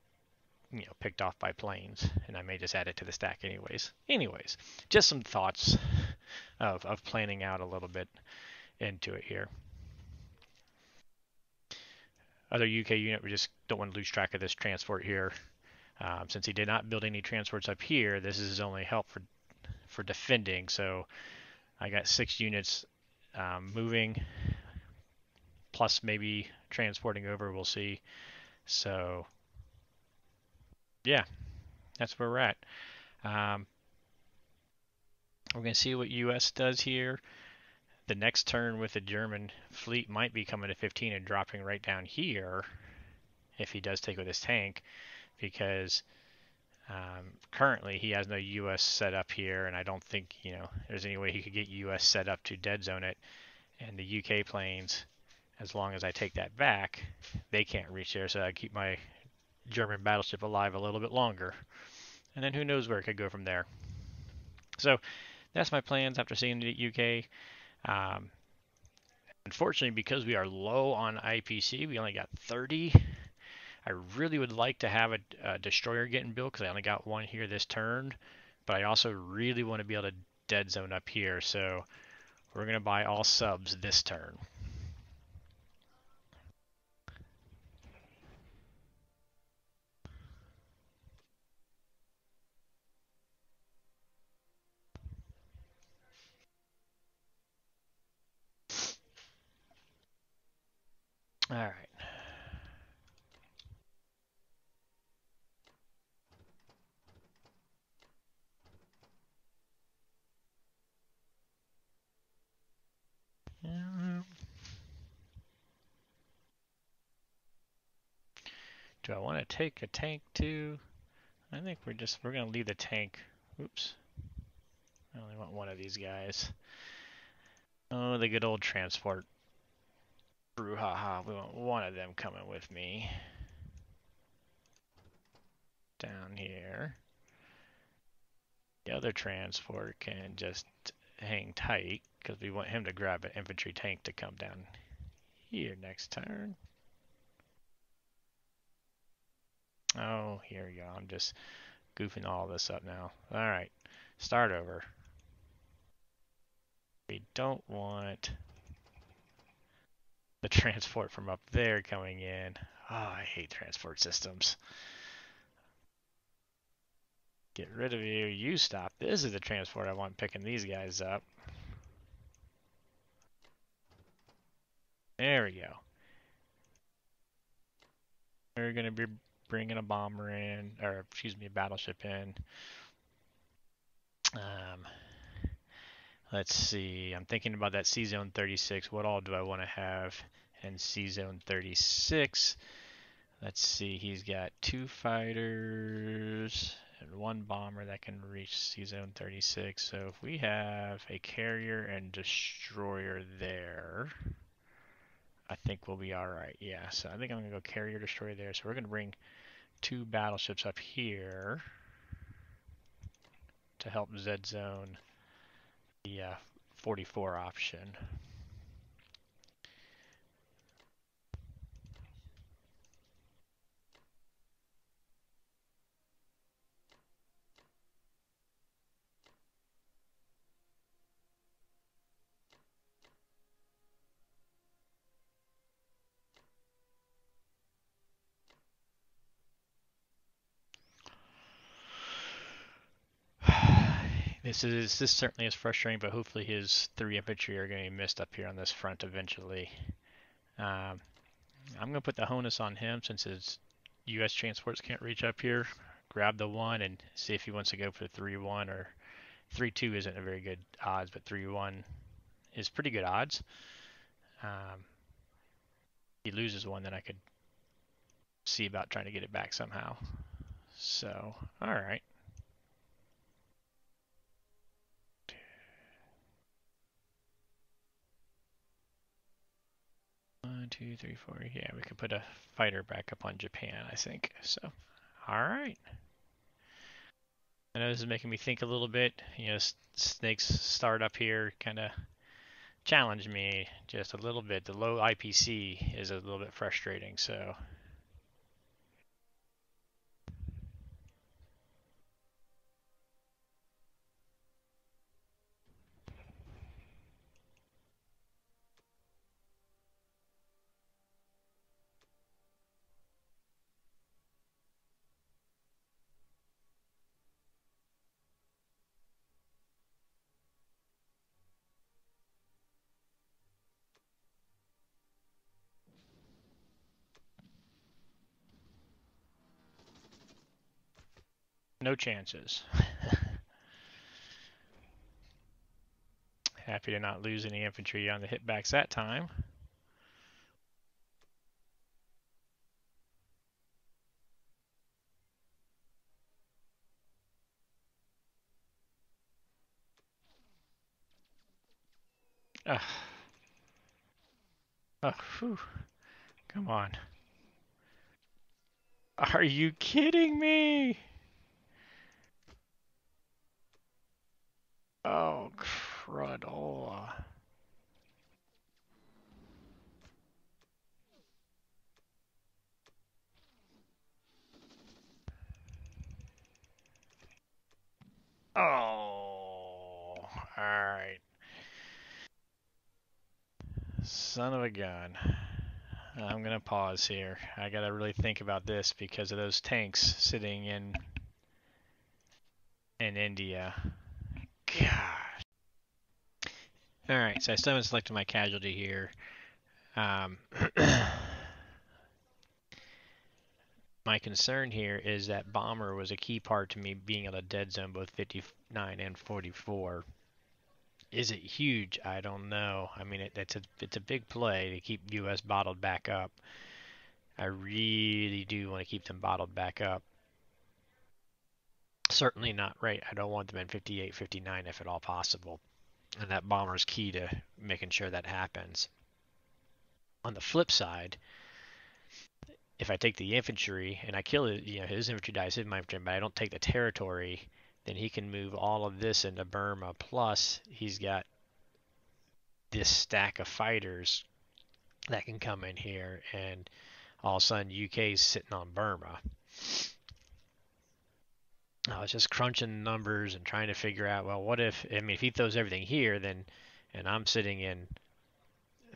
picked off by planes, and I may just add it to the stack anyways. Anyways, just some thoughts of planning out a little bit into it here. Other UK unit, we just don't want to lose track of this transport here. Since he did not build any transports up here, this is his only help for defending. So I got 6 units moving, plus maybe transporting over. We'll see. So yeah, that's where we're at. We're going to see what US does here. The next turn with the German fleet might be coming to 15 and dropping right down here if he does take with his tank, because currently he has no US set up here, and I don't think there's any way he could get US set up to dead zone it. And the UK planes, as long as I take that back, they can't reach there, so I keep my German battleship alive a little bit longer, and then who knows where it could go from there. So that's my plans after seeing the UK. Unfortunately, because we are low on IPC, we only got 30. I really would like to have a destroyer getting built, because I only got one here this turn, but I also really want to be able to dead zone up here, so we're going to buy all subs this turn. All right. Do I want to take a tank too? I think we're going to leave the tank. Oops. I only want one of these guys. Oh, the good old transport. Brouhaha. We want one of them coming with me. Down here. The other transport can just hang tight, because we want him to grab an infantry tank to come down here next turn. Oh, here we go. I'm just goofing all this up now. Alright, start over. We don't want the transport from up there coming in. Oh, I hate transport systems. Get rid of you. You stop. This is the transport I want picking these guys up. There we go. We're going to be bringing a bomber in, or excuse me, a battleship in. Let's see. I'm thinking about that C-Zone 36. What all do I want to have in C-Zone 36? Let's see. He's got 2 fighters and 1 bomber that can reach C-Zone 36. So if we have a carrier and destroyer there, I think we'll be all right. Yeah, so I think I'm going to go carrier destroyer there. So we're going to bring 2 battleships up here to help Z-Zone the 44 option. This certainly is frustrating, but hopefully his 3 infantry are going to be missed up here on this front eventually. I'm going to put the Honus on him since his U.S. transports can't reach up here. grab the 1 and see if he wants to go for 3-1, or 3-2 isn't a very good odds, but 3-1 is pretty good odds. He loses 1, then I could see about trying to get it back somehow. So, all right. One, two, three, four. Yeah, we could put a fighter back up on Japan, I think. So, all right. I know this is making me think a little bit. You know, Snake's start up here kind of challenged me just a little bit. The low IPC is a little bit frustrating, so. No chances. Happy to not lose any infantry on the hitbacks that time. Ugh. Oh, whew. Come on. Are you kidding me? Oh, crudola. Oh, alright. Son of a gun. I'm going to pause here. I got to really think about this because of those tanks sitting in India. Gosh. Alright, so I still haven't selected my casualty here. My concern here is that bomber was a key part to me being able to dead zone both 59 and 44. Is it huge? I don't know. I mean, it's a big play to keep U.S. bottled back up. I really do want to keep them bottled back up. Certainly not right. I don't want them in 58, 59 if at all possible. And that bomber's key to making sure that happens. On the flip side, if I take the infantry and I kill it, his infantry dies, his infantry, but I don't take the territory, then he can move all of this into Burma. Plus, he's got this stack of fighters that can come in here, and all of a sudden UK's sitting on Burma. I was just crunching numbers and trying to figure out, well, what if, if he throws everything here, then, and I'm sitting in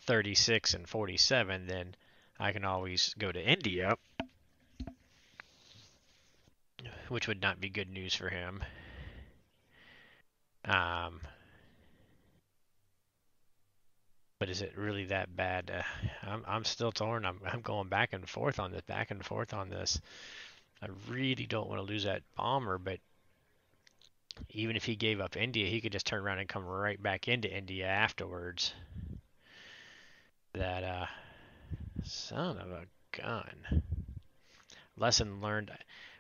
36 and 47, then I can always go to India, which would not be good news for him. But is it really that bad? I'm still torn. I'm going back and forth on this. I really don't want to lose that bomber, but even if he gave up India, he could just turn around and come right back into India afterwards. That son of a gun. Lesson learned.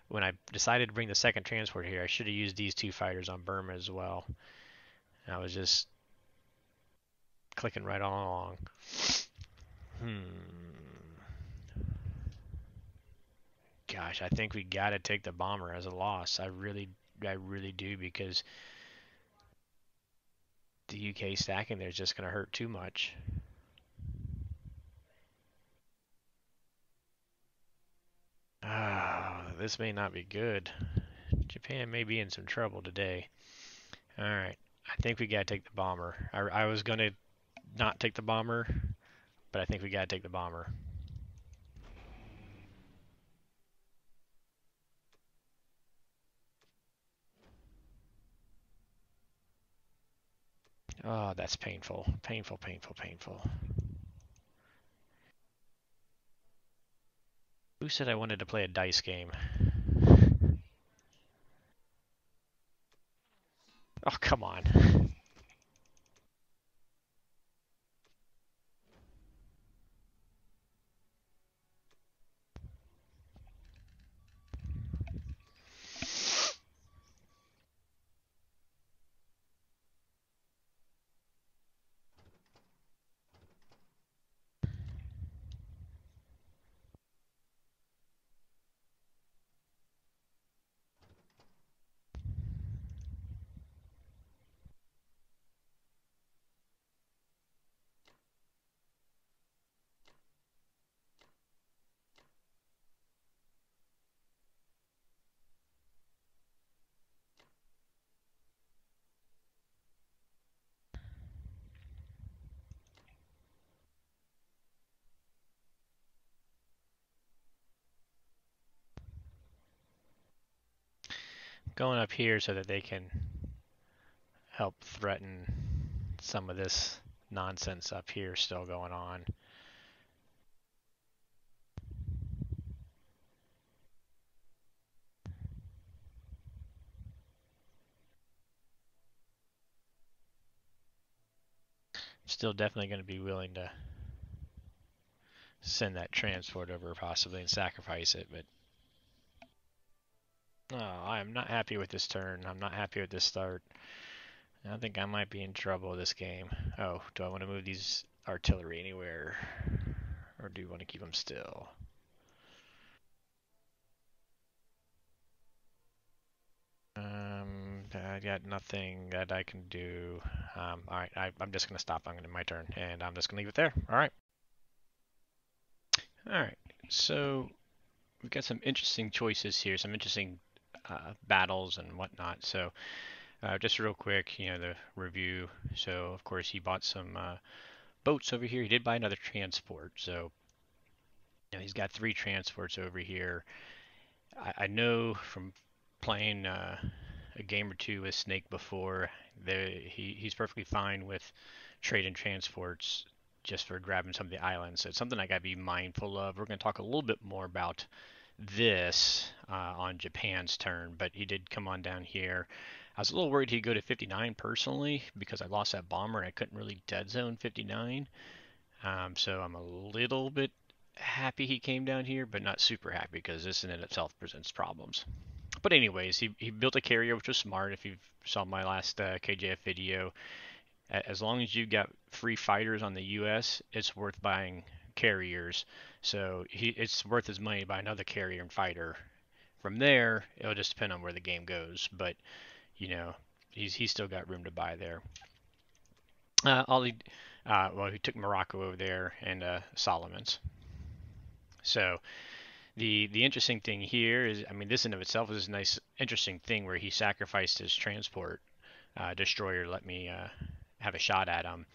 When I decided to bring the second transport here, I should have used these two fighters on Burma as well. I was just clicking right on along. Gosh, I think we got to take the bomber as a loss. I really do, because the UK stacking there is just going to hurt too much. This may not be good. Japan may be in some trouble today. Alright, I think we gotta take the bomber. I was gonna not take the bomber, but I think we gotta take the bomber. Oh, that's painful. Painful. Who said I wanted to play a dice game? Oh, come on. Going up here so that they can help threaten some of this nonsense up here still going on. Still definitely going to be willing to send that transport over possibly and sacrifice it, but oh, I am not happy with this turn. I'm not happy with this start. I think I might be in trouble this game. Oh, do I want to move these artillery anywhere? Or do you want to keep them still? I got nothing that I can do. Alright, I'm just going to stop. I'm going to my turn, and I'm just going to leave it there. Alright. Alright, so we've got some interesting choices here, some interesting battles and whatnot. So just real quick, the review. So, of course, he bought some boats over here. He did buy another transport. So, he's got 3 transports over here. I know from playing a game or two with Snake before, he's perfectly fine with trade and transports just for grabbing some of the islands. So it's something I got to be mindful of. We're going to talk a little bit more about this on Japan's turn, but he did come on down here. I was a little worried he'd go to 59 personally because I lost that bomber and I couldn't really dead zone 59. So I'm a little bit happy he came down here, but not super happy because this in itself presents problems. But anyways, he built a carrier, which was smart. If you saw my last KJF video, as long as you've got free fighters on the U.S., it's worth buying carriers. So it's worth his money to buy another carrier and fighter. From there, it'll just depend on where the game goes. But he's still got room to buy there. All he well, he took Morocco over there and Solomon's. So the interesting thing here is, I mean, this in of itself is a nice, interesting thing where he sacrificed his transport destroyer to let me have a shot at him.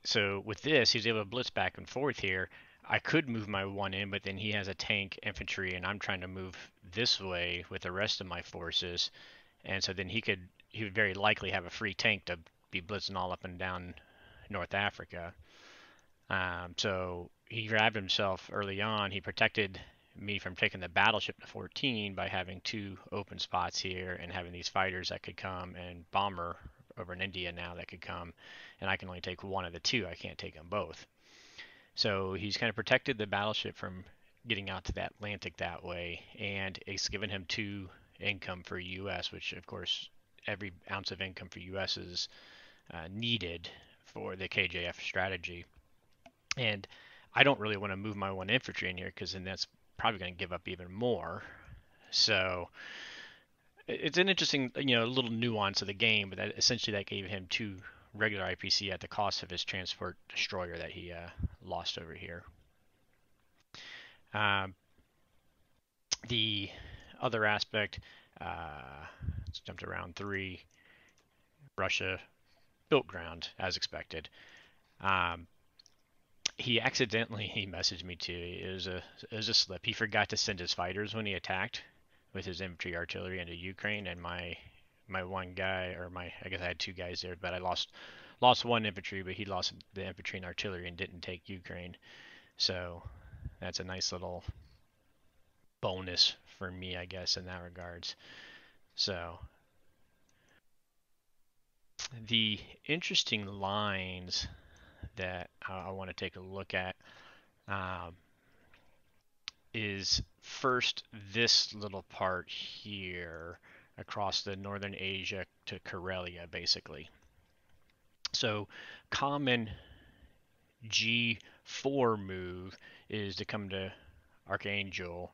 So with this, he's able to blitz back and forth here. I could move my one in, but then he has a tank, infantry, and I'm trying to move this way with the rest of my forces. And so then he would very likely have a free tank to be blitzing all up and down North Africa. So he grabbed himself early on. He protected me from taking the battleship to 14 by having 2 open spots here and having these fighters that could come and bomber over in India now that could come, and I can only take one of the 2. I can't take them both. So he's kind of protected the battleship from getting out to the Atlantic that way, and it's given him 2 income for U.S., which of course every ounce of income for U.S. is needed for the KJF strategy. And I don't really want to move my 1 infantry in here because then that's probably going to give up even more. So it's an interesting, little nuance of the game, but essentially that gave him 2 regular IPC at the cost of his transport destroyer that he lost over here. Um, the other aspect, let's jump to round 3. Russia built ground as expected. He messaged me too. It was a slip. He forgot to send his fighters when he attacked with his infantry artillery into Ukraine, and my one guy, or I guess I had 2 guys there, but I lost 1 infantry, but he lost the infantry and artillery and didn't take Ukraine. So that's a nice little bonus for me, I guess, in that regards. So The interesting lines that I want to take a look at um, is first this little part here across the northern Asia to Karelia, basically. So common G4 move is to come to Archangel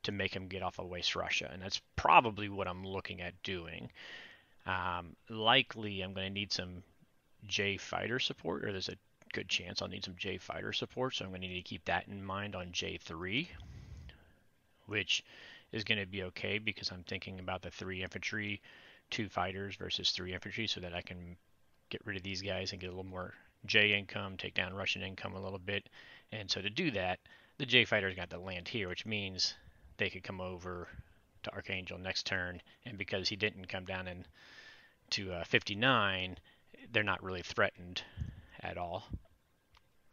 to make him get off of West Russia, and that's probably what I'm looking at doing. Likely, I'm going to need some J fighter support, or there's a good chance I'll need some J fighter support, so I'm going to need to keep that in mind on J3, which is going to be okay because I'm thinking about the 3 infantry, 2 fighters versus 3 infantry, so that I can get rid of these guys and get a little more J income, take down Russian income a little bit. And so to do that, the J fighters got to land here, which means they could come over to Archangel next turn, and because he didn't come down to 59, they're not really threatened at all.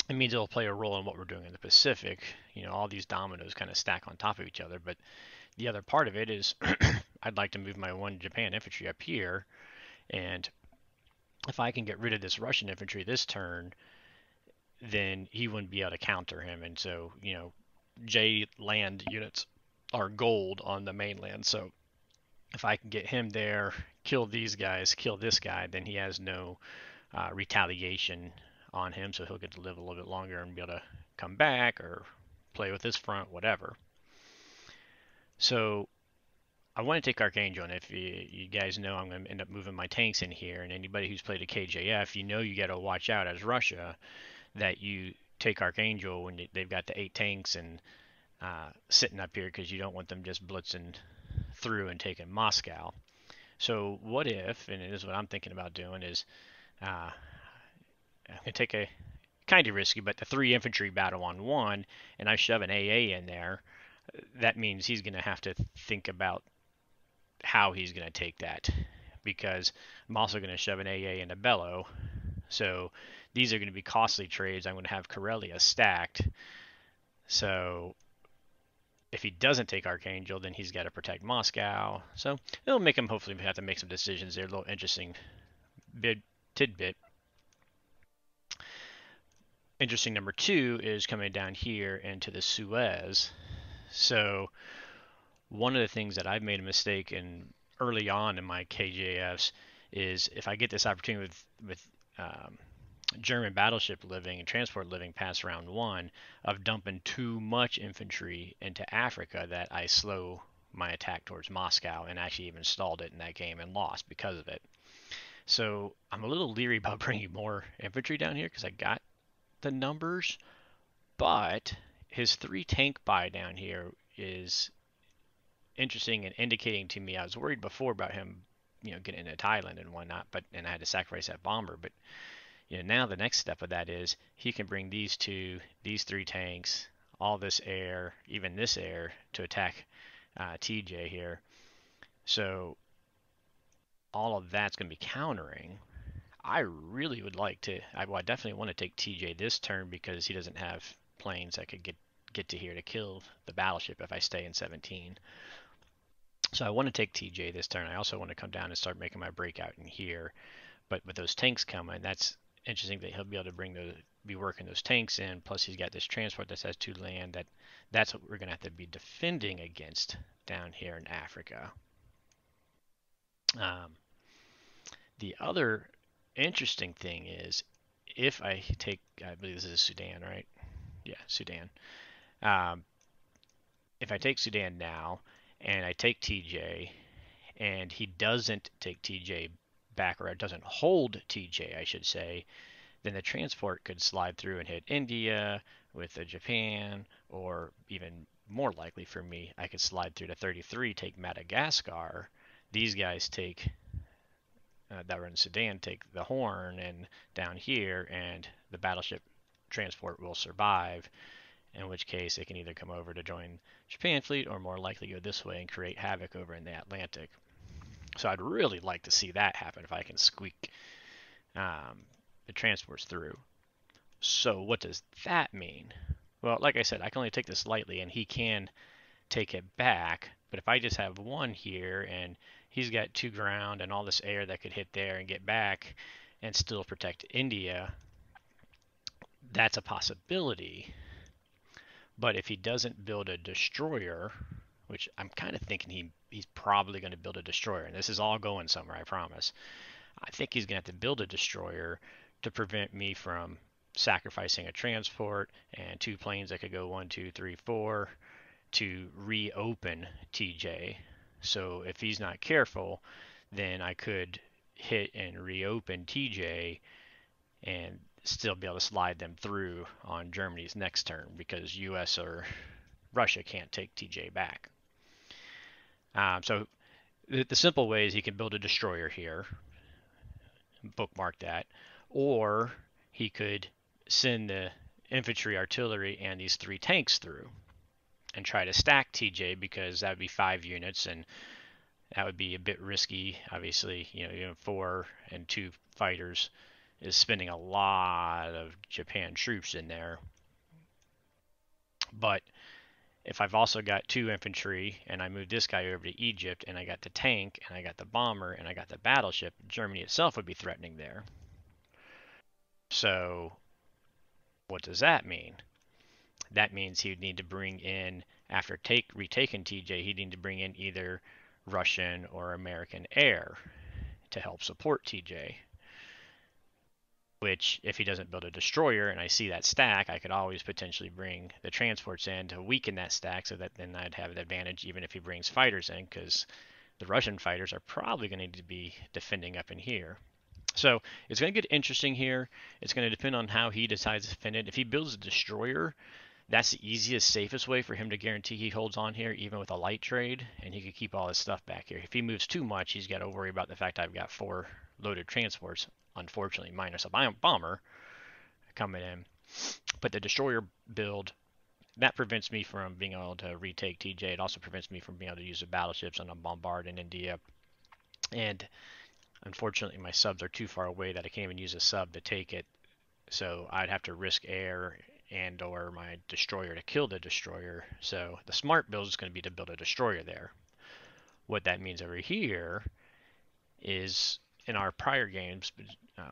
It means it'll play a role in what we're doing in the Pacific. All these dominoes kind of stack on top of each other, but the other part of it is I'd like to move my 1 Japan infantry up here, and if I can get rid of this Russian infantry this turn, then he wouldn't be able to counter him, and so, J land units are gold on the mainland, so if I can get him there, kill these guys, kill this guy, then he has no retaliation on him, so he'll get to live a little bit longer and be able to come back or play with this front, whatever. So I want to take Archangel, and if you guys know, I'm going to end up moving my tanks in here, and anybody who's played a KJF, you got to watch out as Russia that you take Archangel when they've got the 8 tanks and sitting up here, because you don't want them just blitzing through and taking Moscow. So what if, and it is what I'm thinking about doing, is I'm going to take a kind of risky, but the 3 infantry battle on 1, and I shove an AA in there. That means he's going to have to think about how he's going to take that, because I'm also going to shove an AA into Bello. So these are going to be costly trades. I'm going to have Karelia stacked. So if he doesn't take Archangel, then he's got to protect Moscow. So it'll make him hopefully have to make some decisions there. A little interesting tidbit. Interesting number 2 is coming down here into the Suez. So one of the things that I've made a mistake in early on in my KJFs is if I get this opportunity with German battleship living and transport living past round 1 of dumping too much infantry into Africa, that I slow my attack towards Moscow, and actually even stalled it in that game and lost because of it. So I'm a little leery about bringing more infantry down here because I got the numbers, but his 3 tank buy down here is interesting and indicating to me. I was worried before about him, getting into Thailand and whatnot, and I had to sacrifice that bomber. But now the next step of that is he can bring these 3 tanks, all this air, even this air, to attack TJ here. So all of that's going to be countering. I really would like to. I definitely want to take TJ this turn because he doesn't have planes that could get to here to kill the battleship if I stay in 17. So I want to take TJ this turn. I also want to come down and start making my breakout in here. But with those tanks coming, that's interesting that he'll be able to be working those tanks in. Plus he's got this transport that has 2 land. That's what we're going to have to be defending against down here in Africa. The other interesting thing is if I believe this is Sudan, right? Yeah, Sudan. If I take Sudan now and I take TJ and he doesn't take TJ back, or it doesn't hold TJ, I should say, then the transport could slide through and hit India with Japan, or even more likely for me, I could slide through to 33, take Madagascar. These guys take that were in Sudan take the Horn and down here, and the battleship transport will survive, in which case it can either come over to join Japan fleet or more likely go this way and create havoc over in the Atlantic. So I'd really like to see that happen if I can squeak the transports through. So what does that mean? Well, like I said, I can only take this lightly, and he can take it back. But if I just have 1 here and he's got 2 ground and all this air that could hit there and get back and still protect India. That's a possibility. But if he doesn't build a destroyer, which I'm kind of thinking he's probably going to build a destroyer, and this is all going somewhere, I promise. I think he's going to have to build a destroyer to prevent me from sacrificing a transport and 2 planes that could go 1, 2, 3, 4 to reopen TJ. So if he's not careful, then I could hit and reopen TJ and still be able to slide them through on Germany's next turn because US or Russia can't take TJ back. So the simple way is he can build a destroyer here, bookmark that, or he could send the infantry, artillery, and these 3 tanks through and try to stack TJ because that would be 5 units and that would be a bit risky. Obviously, 4 and 2 fighters is spending a lot of Japan troops in there. But if I've also got 2 infantry and I move this guy over to Egypt and I got the tank and I got the bomber and I got the battleship, Germany itself would be threatening there. So what does that mean? That means he would need to bring in, after retaking TJ, he'd need to bring in either Russian or American air to help support TJ. Which, if he doesn't build a destroyer and I see that stack, I could always potentially bring the transports in to weaken that stack so that then I'd have an advantage even if he brings fighters in, because the Russian fighters are probably going to need to be defending up in here. So it's going to get interesting here. It's going to depend on how he decides to defend it. If he builds a destroyer, that's the easiest, safest way for him to guarantee he holds on here, even with a light trade, and he could keep all his stuff back here. If he moves too much, he's got to worry about the fact I've got 4 loaded transports, unfortunately, minus a bomber coming in. But the destroyer build, that prevents me from being able to retake TJ. It also prevents me from being able to use the battleships on a bombard in India. And unfortunately, my subs are too far away that I can't even use a sub to take it. So I'd have to risk air and or my destroyer to kill the destroyer. So the smart build is going to be to build a destroyer there. What that means over here is, in our prior games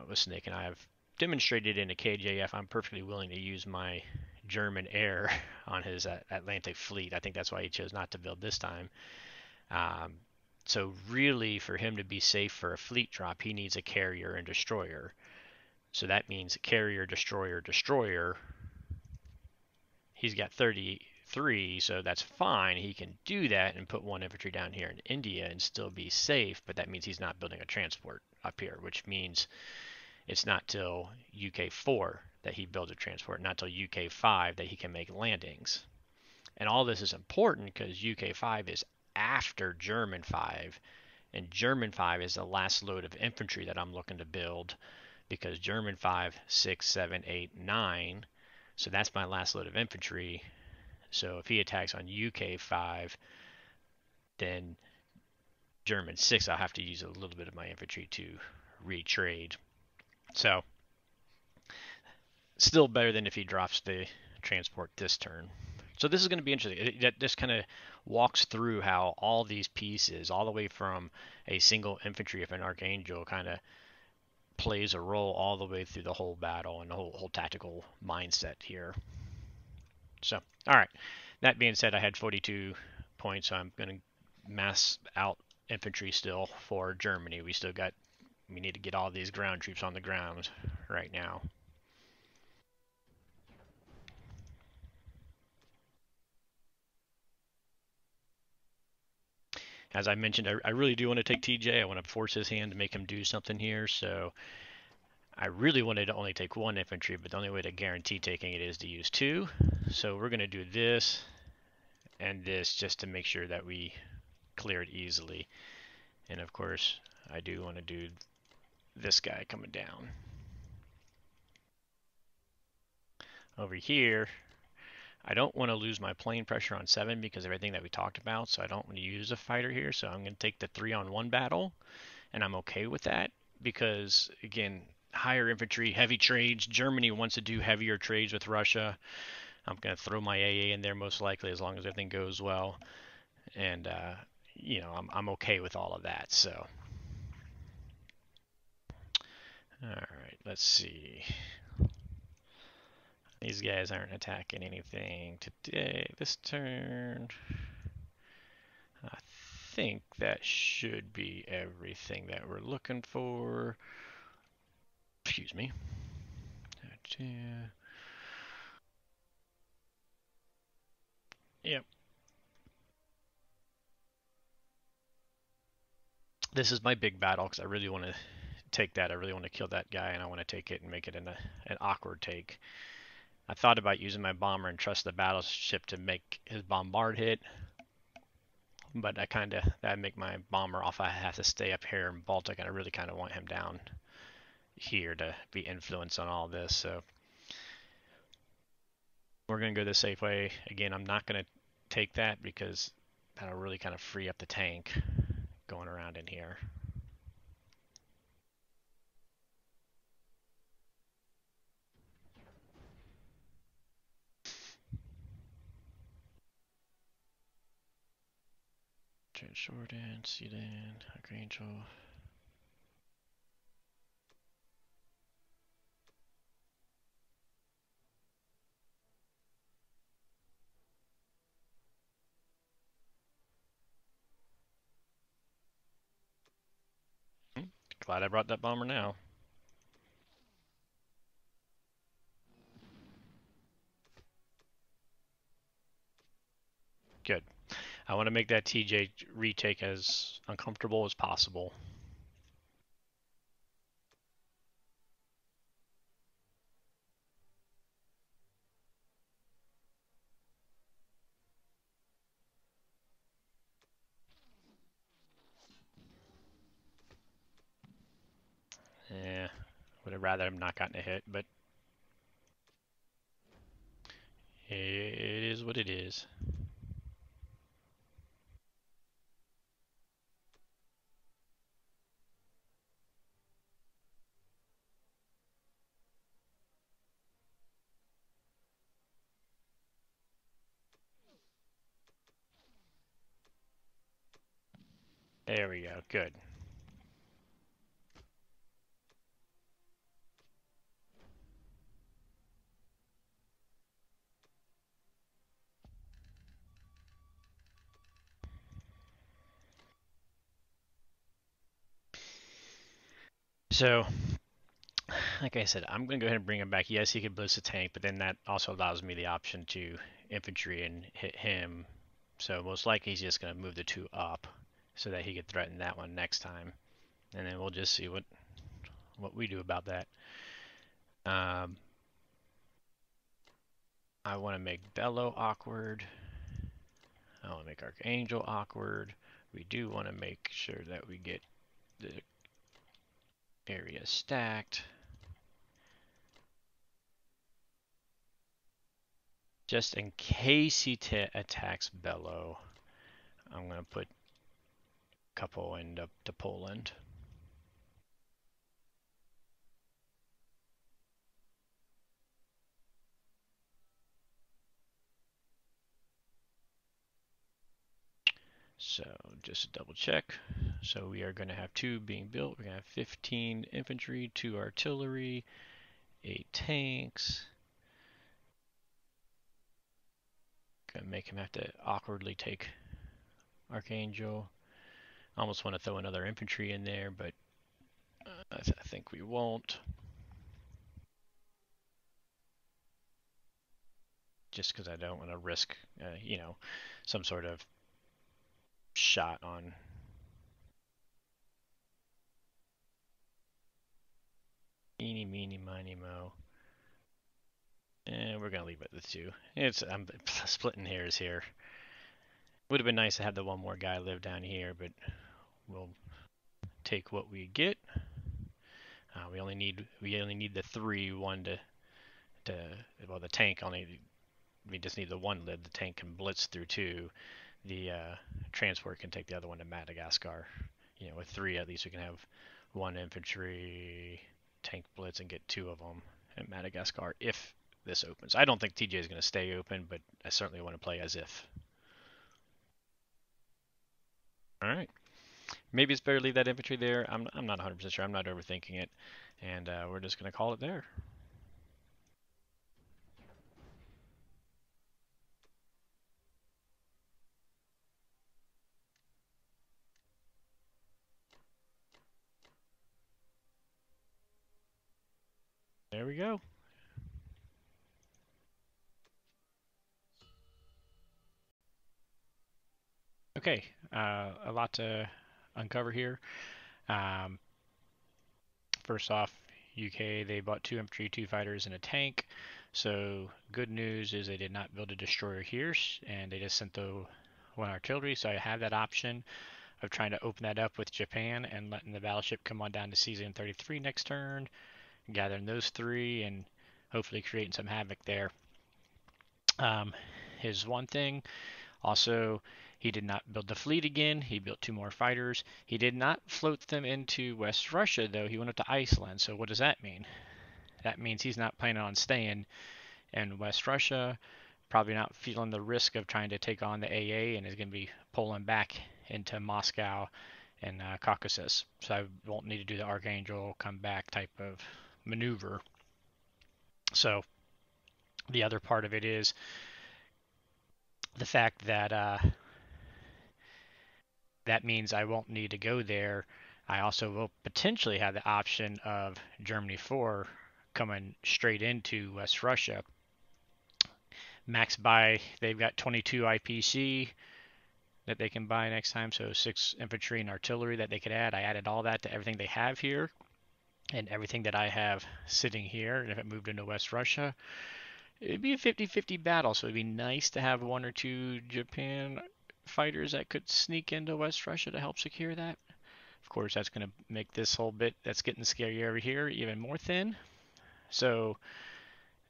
with Snake and I have demonstrated in a KJF, I'm perfectly willing to use my German air on his Atlantic fleet. I think that's why he chose not to build this time. So really, for him to be safe for a fleet drop, he needs a carrier and destroyer. So that means carrier, destroyer, destroyer. He's got 33, so that's fine. He can do that and put 1 infantry down here in India and still be safe, but that means he's not building a transport up here, which means it's not till UK 4 that he builds a transport, not till UK 5 that he can make landings. And all this is important because UK 5 is after German 5, and German 5 is the last load of infantry that I'm looking to build, because German 5, 6, 7, 8, 9, so that's my last load of infantry. So if he attacks on UK 5, then German 6, I'll have to use a little bit of my infantry to retrade. So still better than if he drops the transport this turn. So this is going to be interesting. That just kind of walks through how all these pieces, all the way from a single infantry of an Archangel, kind of plays a role all the way through the whole battle and the whole tactical mindset here. So, all right. That being said, I had 42 points, so I'm going to mass out infantry still for Germany. We need to get all these ground troops on the ground right now. As I mentioned, I really do want to take TJ. I want to force his hand to make him do something here. So I really wanted to only take 1 infantry, but the only way to guarantee taking it is to use 2. So we're going to do this and this just to make sure that we clear it easily. And of course, I do want to do this guy coming down. Over here, I don't want to lose my plane pressure on 7 because of everything that we talked about, so I don't want to use a fighter here. So I'm going to take the 3-on-1 battle, and I'm okay with that because, again, higher infantry, heavy trades. Germany wants to do heavier trades with Russia. I'm going to throw my AA in there most likely as long as everything goes well. And, I'm okay with all of that. So, all right, let's see. These guys aren't attacking anything today. This turn, I think that should be everything that we're looking for. Excuse me. Yep. This is my big battle because I really want to take that. I really want to kill that guy, and I want to take it and make it an awkward take. I thought about using my bomber and trust the battleship to make his bombard hit, but that'd make my bomber off. I have to stay up here in Baltic, and I really kind of want him down here to be influenced on all this. So we're gonna go the safe way. Again, I'm not gonna take that because that'll really kind of free up the tank going around in here. Turn short in, seat in, Archangel. Glad I brought that bomber now. Good. I want to make that TJ retake as uncomfortable as possible. Yeah, would have rather have not gotten a hit, but it is what it is. There we go. Good. So, like I said, I'm going to go ahead and bring him back. Yes, he could blitz the tank, but then that also allows me the option to infantry and hit him. So most likely he's just going to move the 2 up so that he could threaten that one next time. And then we'll just see what we do about that. I want to make Bellow awkward. I want to make Archangel awkward. We do want to make sure that we get the area stacked. Just in case he attacks Bellow, I'm going to put a couple into Poland. So just to double check. So we are going to have 2 being built. We're going to have 15 infantry, 2 artillery, 8 tanks. Going to make him have to awkwardly take Archangel. I almost want to throw another infantry in there, but I think we won't. Just because I don't want to risk, some sort of shot on. Eeny, meeny, miny, mo. And we're going to leave it at the 2. I'm splitting hairs here. Would have been nice to have the one more guy live down here, but we'll take what we get. We only need the 3. One well, the tank only. We just need the 1 live. The tank can blitz through 2. The transport can take the other one to Madagascar. With 3 at least we can have 1 infantry tank blitz and get 2 of them at Madagascar if this opens. I don't think TJ is going to stay open, but I certainly want to play as if. All right. Maybe it's better to leave that infantry there. I'm not 100% sure. I'm not overthinking it. And we're just going to call it there. There we go. Okay, a lot to uncover here. Um, First off, UK, they bought 2 infantry, 2 fighters, and a tank. So good news is they did not build a destroyer here, and they just sent the 1 artillery. So I have that option of trying to open that up with Japan and letting the battleship come on down to season 33 next turn, gathering those 3, and hopefully creating some havoc there. Is one thing. Also, he did not build the fleet again. He built 2 more fighters. He did not float them into West Russia, though. He went up to Iceland. So what does that mean? That means he's not planning on staying in West Russia. Probably not feeling the risk of trying to take on the AA, and is going to be pulling back into Moscow and Caucasus. So I won't need to do the Archangel come back type of maneuver. So the other part of it is the fact that that means I won't need to go there. I also will potentially have the option of Germany 4 coming straight into West Russia. Max buy, they've got 22 IPC that they can buy next time, so 6 infantry and artillery that they could add. I added all that to everything they have here and everything that I have sitting here. And if it moved into West Russia, it'd be a 50-50 battle, so it'd be nice to have 1 or 2 Japan fighters that could sneak into West Russia to help secure that. Of course, that's going to make this whole bit that's getting scary over here even more thin. So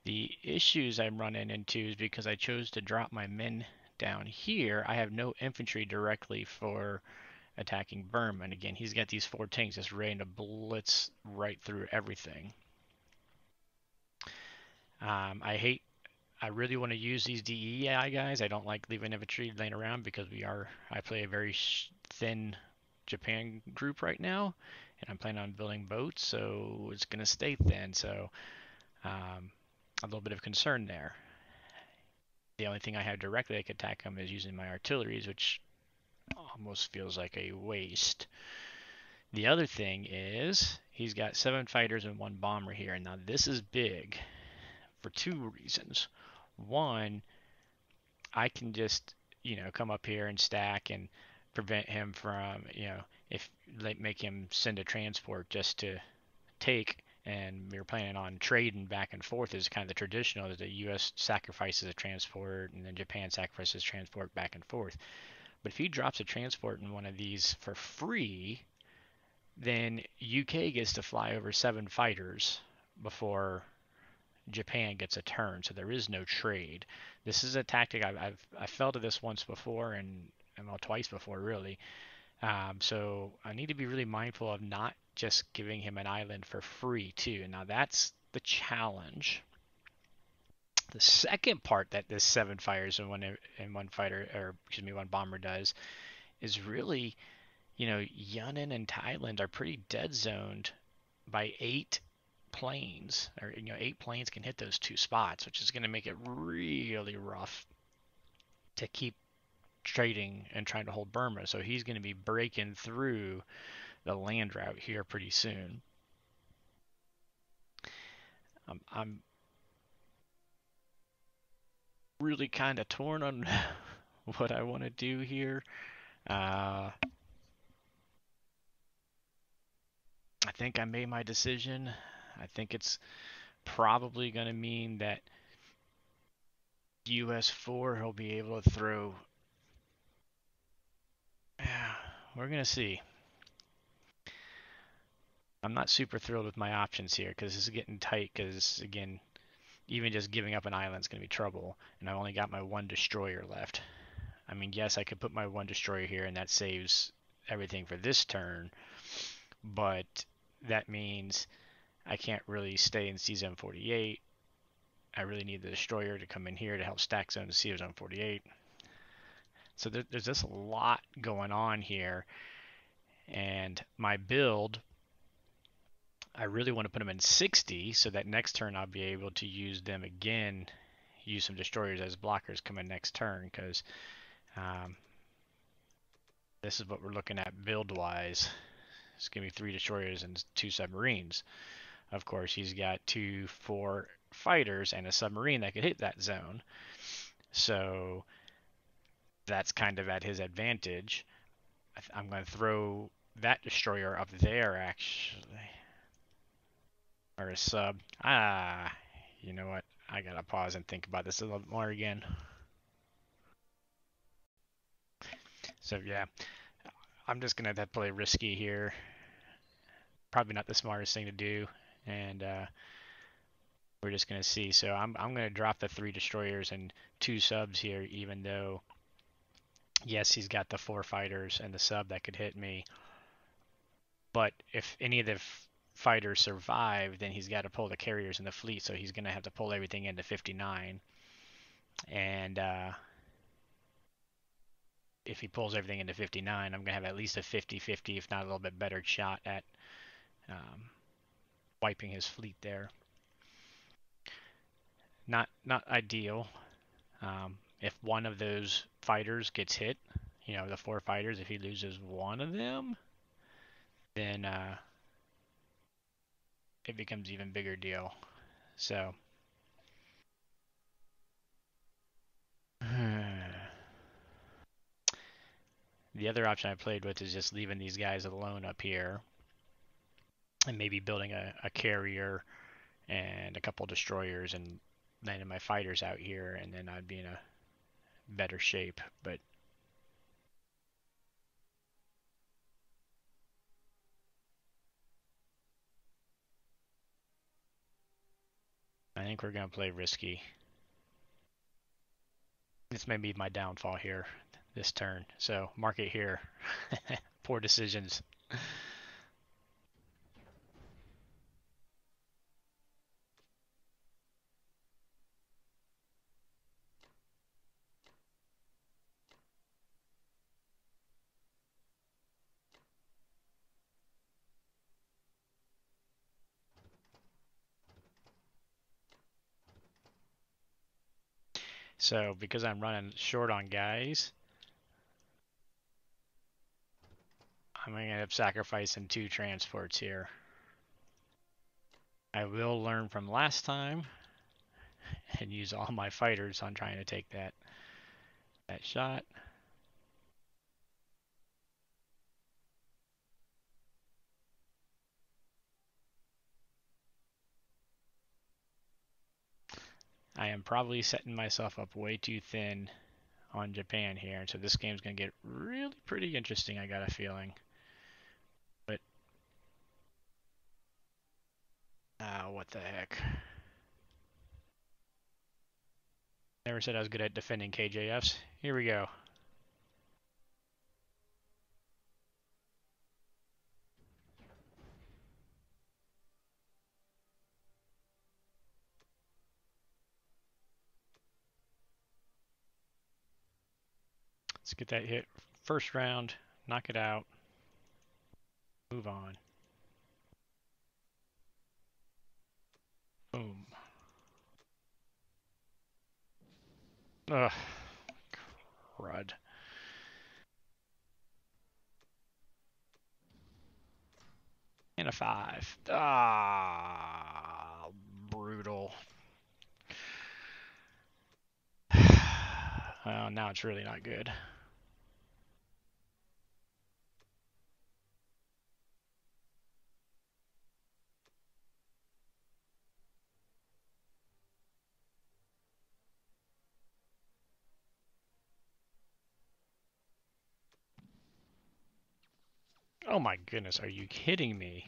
the issues I'm running into is because I chose to drop my men down here, I have no infantry directly for attacking Burma. And again, he's got these 4 tanks just ready to blitz right through everything. I really want to use these DEI guys. I don't like leaving infantry laying around because I play a very thin Japan group right now, and I'm planning on building boats, so it's going to stay thin. So a little bit of concern there. The only thing I have directly I could attack him is using my artilleries, which almost feels like a waste. The other thing is he's got 7 fighters and 1 bomber here. And now this is big for 2 reasons. One, I can just, come up here and stack and prevent him from, if make him send a transport just to take. And we were planning on trading back and forth as kind of the traditional that the U.S. sacrifices a transport and then Japan sacrifices transport back and forth. But if he drops a transport in one of these for free, then UK gets to fly over 7 fighters before Japan gets a turn. So there is no trade. This is a tactic I fell to this once before and well twice before really. So I need to be really mindful of not just giving him an island for free too. Now that's the challenge. The second part that this 7 fires and one fighter, or excuse me, 1 bomber does is really, Yunnan and Thailand are pretty dead zoned by 8 planes, or 8 planes can hit those 2 spots, which is going to make it really rough to keep trading and trying to hold Burma. So he's going to be breaking through the land route here pretty soon. I'm really kind of torn on what I want to do here. I think I made my decision. I think it's probably going to mean that US 4 he'll be able to throw. We're going to see. I'm not super thrilled with my options here because this is getting tight because, again, even just giving up an island is going to be trouble. And I only got my 1 destroyer left. I mean, yes, I could put my 1 destroyer here and that saves everything for this turn. But that means I can't really stay in C-Zone 48. I really need the destroyer to come in here to help stack zone to C-Zone 48. So there's just a lot going on here. And my build, I really want to put them in 60 so that next turn I'll be able to use them again, use some destroyers as blockers coming next turn, because this is what we're looking at build-wise. It's going to be 3 destroyers and 2 submarines. Of course, he's got 2 4 fighters and a submarine that could hit that zone. So that's kind of at his advantage. I'm going to throw that destroyer up there, actually. Or a sub. You know what? I got to pause and think about this a little more again. So, yeah. I'm just going to have to play risky here. Probably not the smartest thing to do. And we're just going to see. So I'm going to drop the 3 destroyers and 2 subs here, even though, yes, he's got the 4 fighters and the sub that could hit me. But if any of the fighters survive, then he's got to pull the carriers in the fleet, so he's going to have to pull everything into 59. And if he pulls everything into 59, I'm going to have at least a 50-50, if not a little bit better shot at wiping his fleet there. Not ideal. If one of those fighters gets hit, the 4 fighters, if he loses one of them, then it becomes even bigger deal. So the other option I played with is just leaving these guys alone up here and maybe building a carrier and a couple destroyers and landing my fighters out here, and then I'd be in a better shape. But I think we're going to play risky. This may be my downfall here this turn. So mark it here. Poor decisions. So because I'm running short on guys, I'm going to end up sacrificing 2 transports here. I will learn from last time and use all my fighters on trying to take that shot. I am probably setting myself up way too thin on Japan here, and so this game's going to get really pretty interesting, I got a feeling. But what the heck. Never said I was good at defending KJFs. Here we go. Let's get that hit. First round, knock it out. Move on. Boom. Ugh. Crud. And a 5. Brutal. Well, now it's really not good. Oh my goodness, are you kidding me?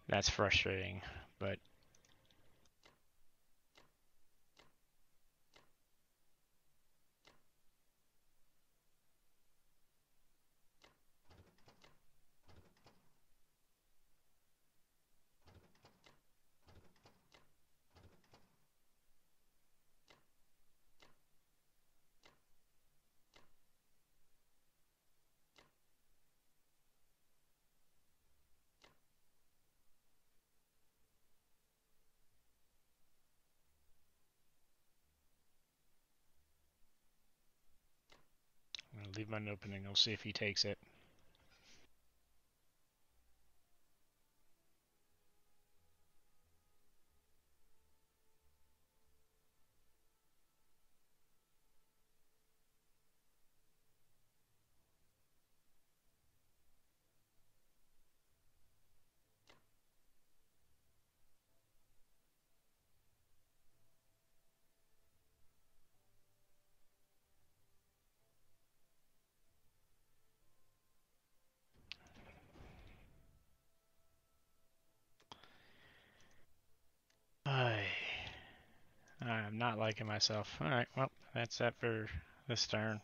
That's frustrating, but I'm going to leave mine open and we'll see if he takes it. I'm not liking myself. Alright, well, that's that for this turn.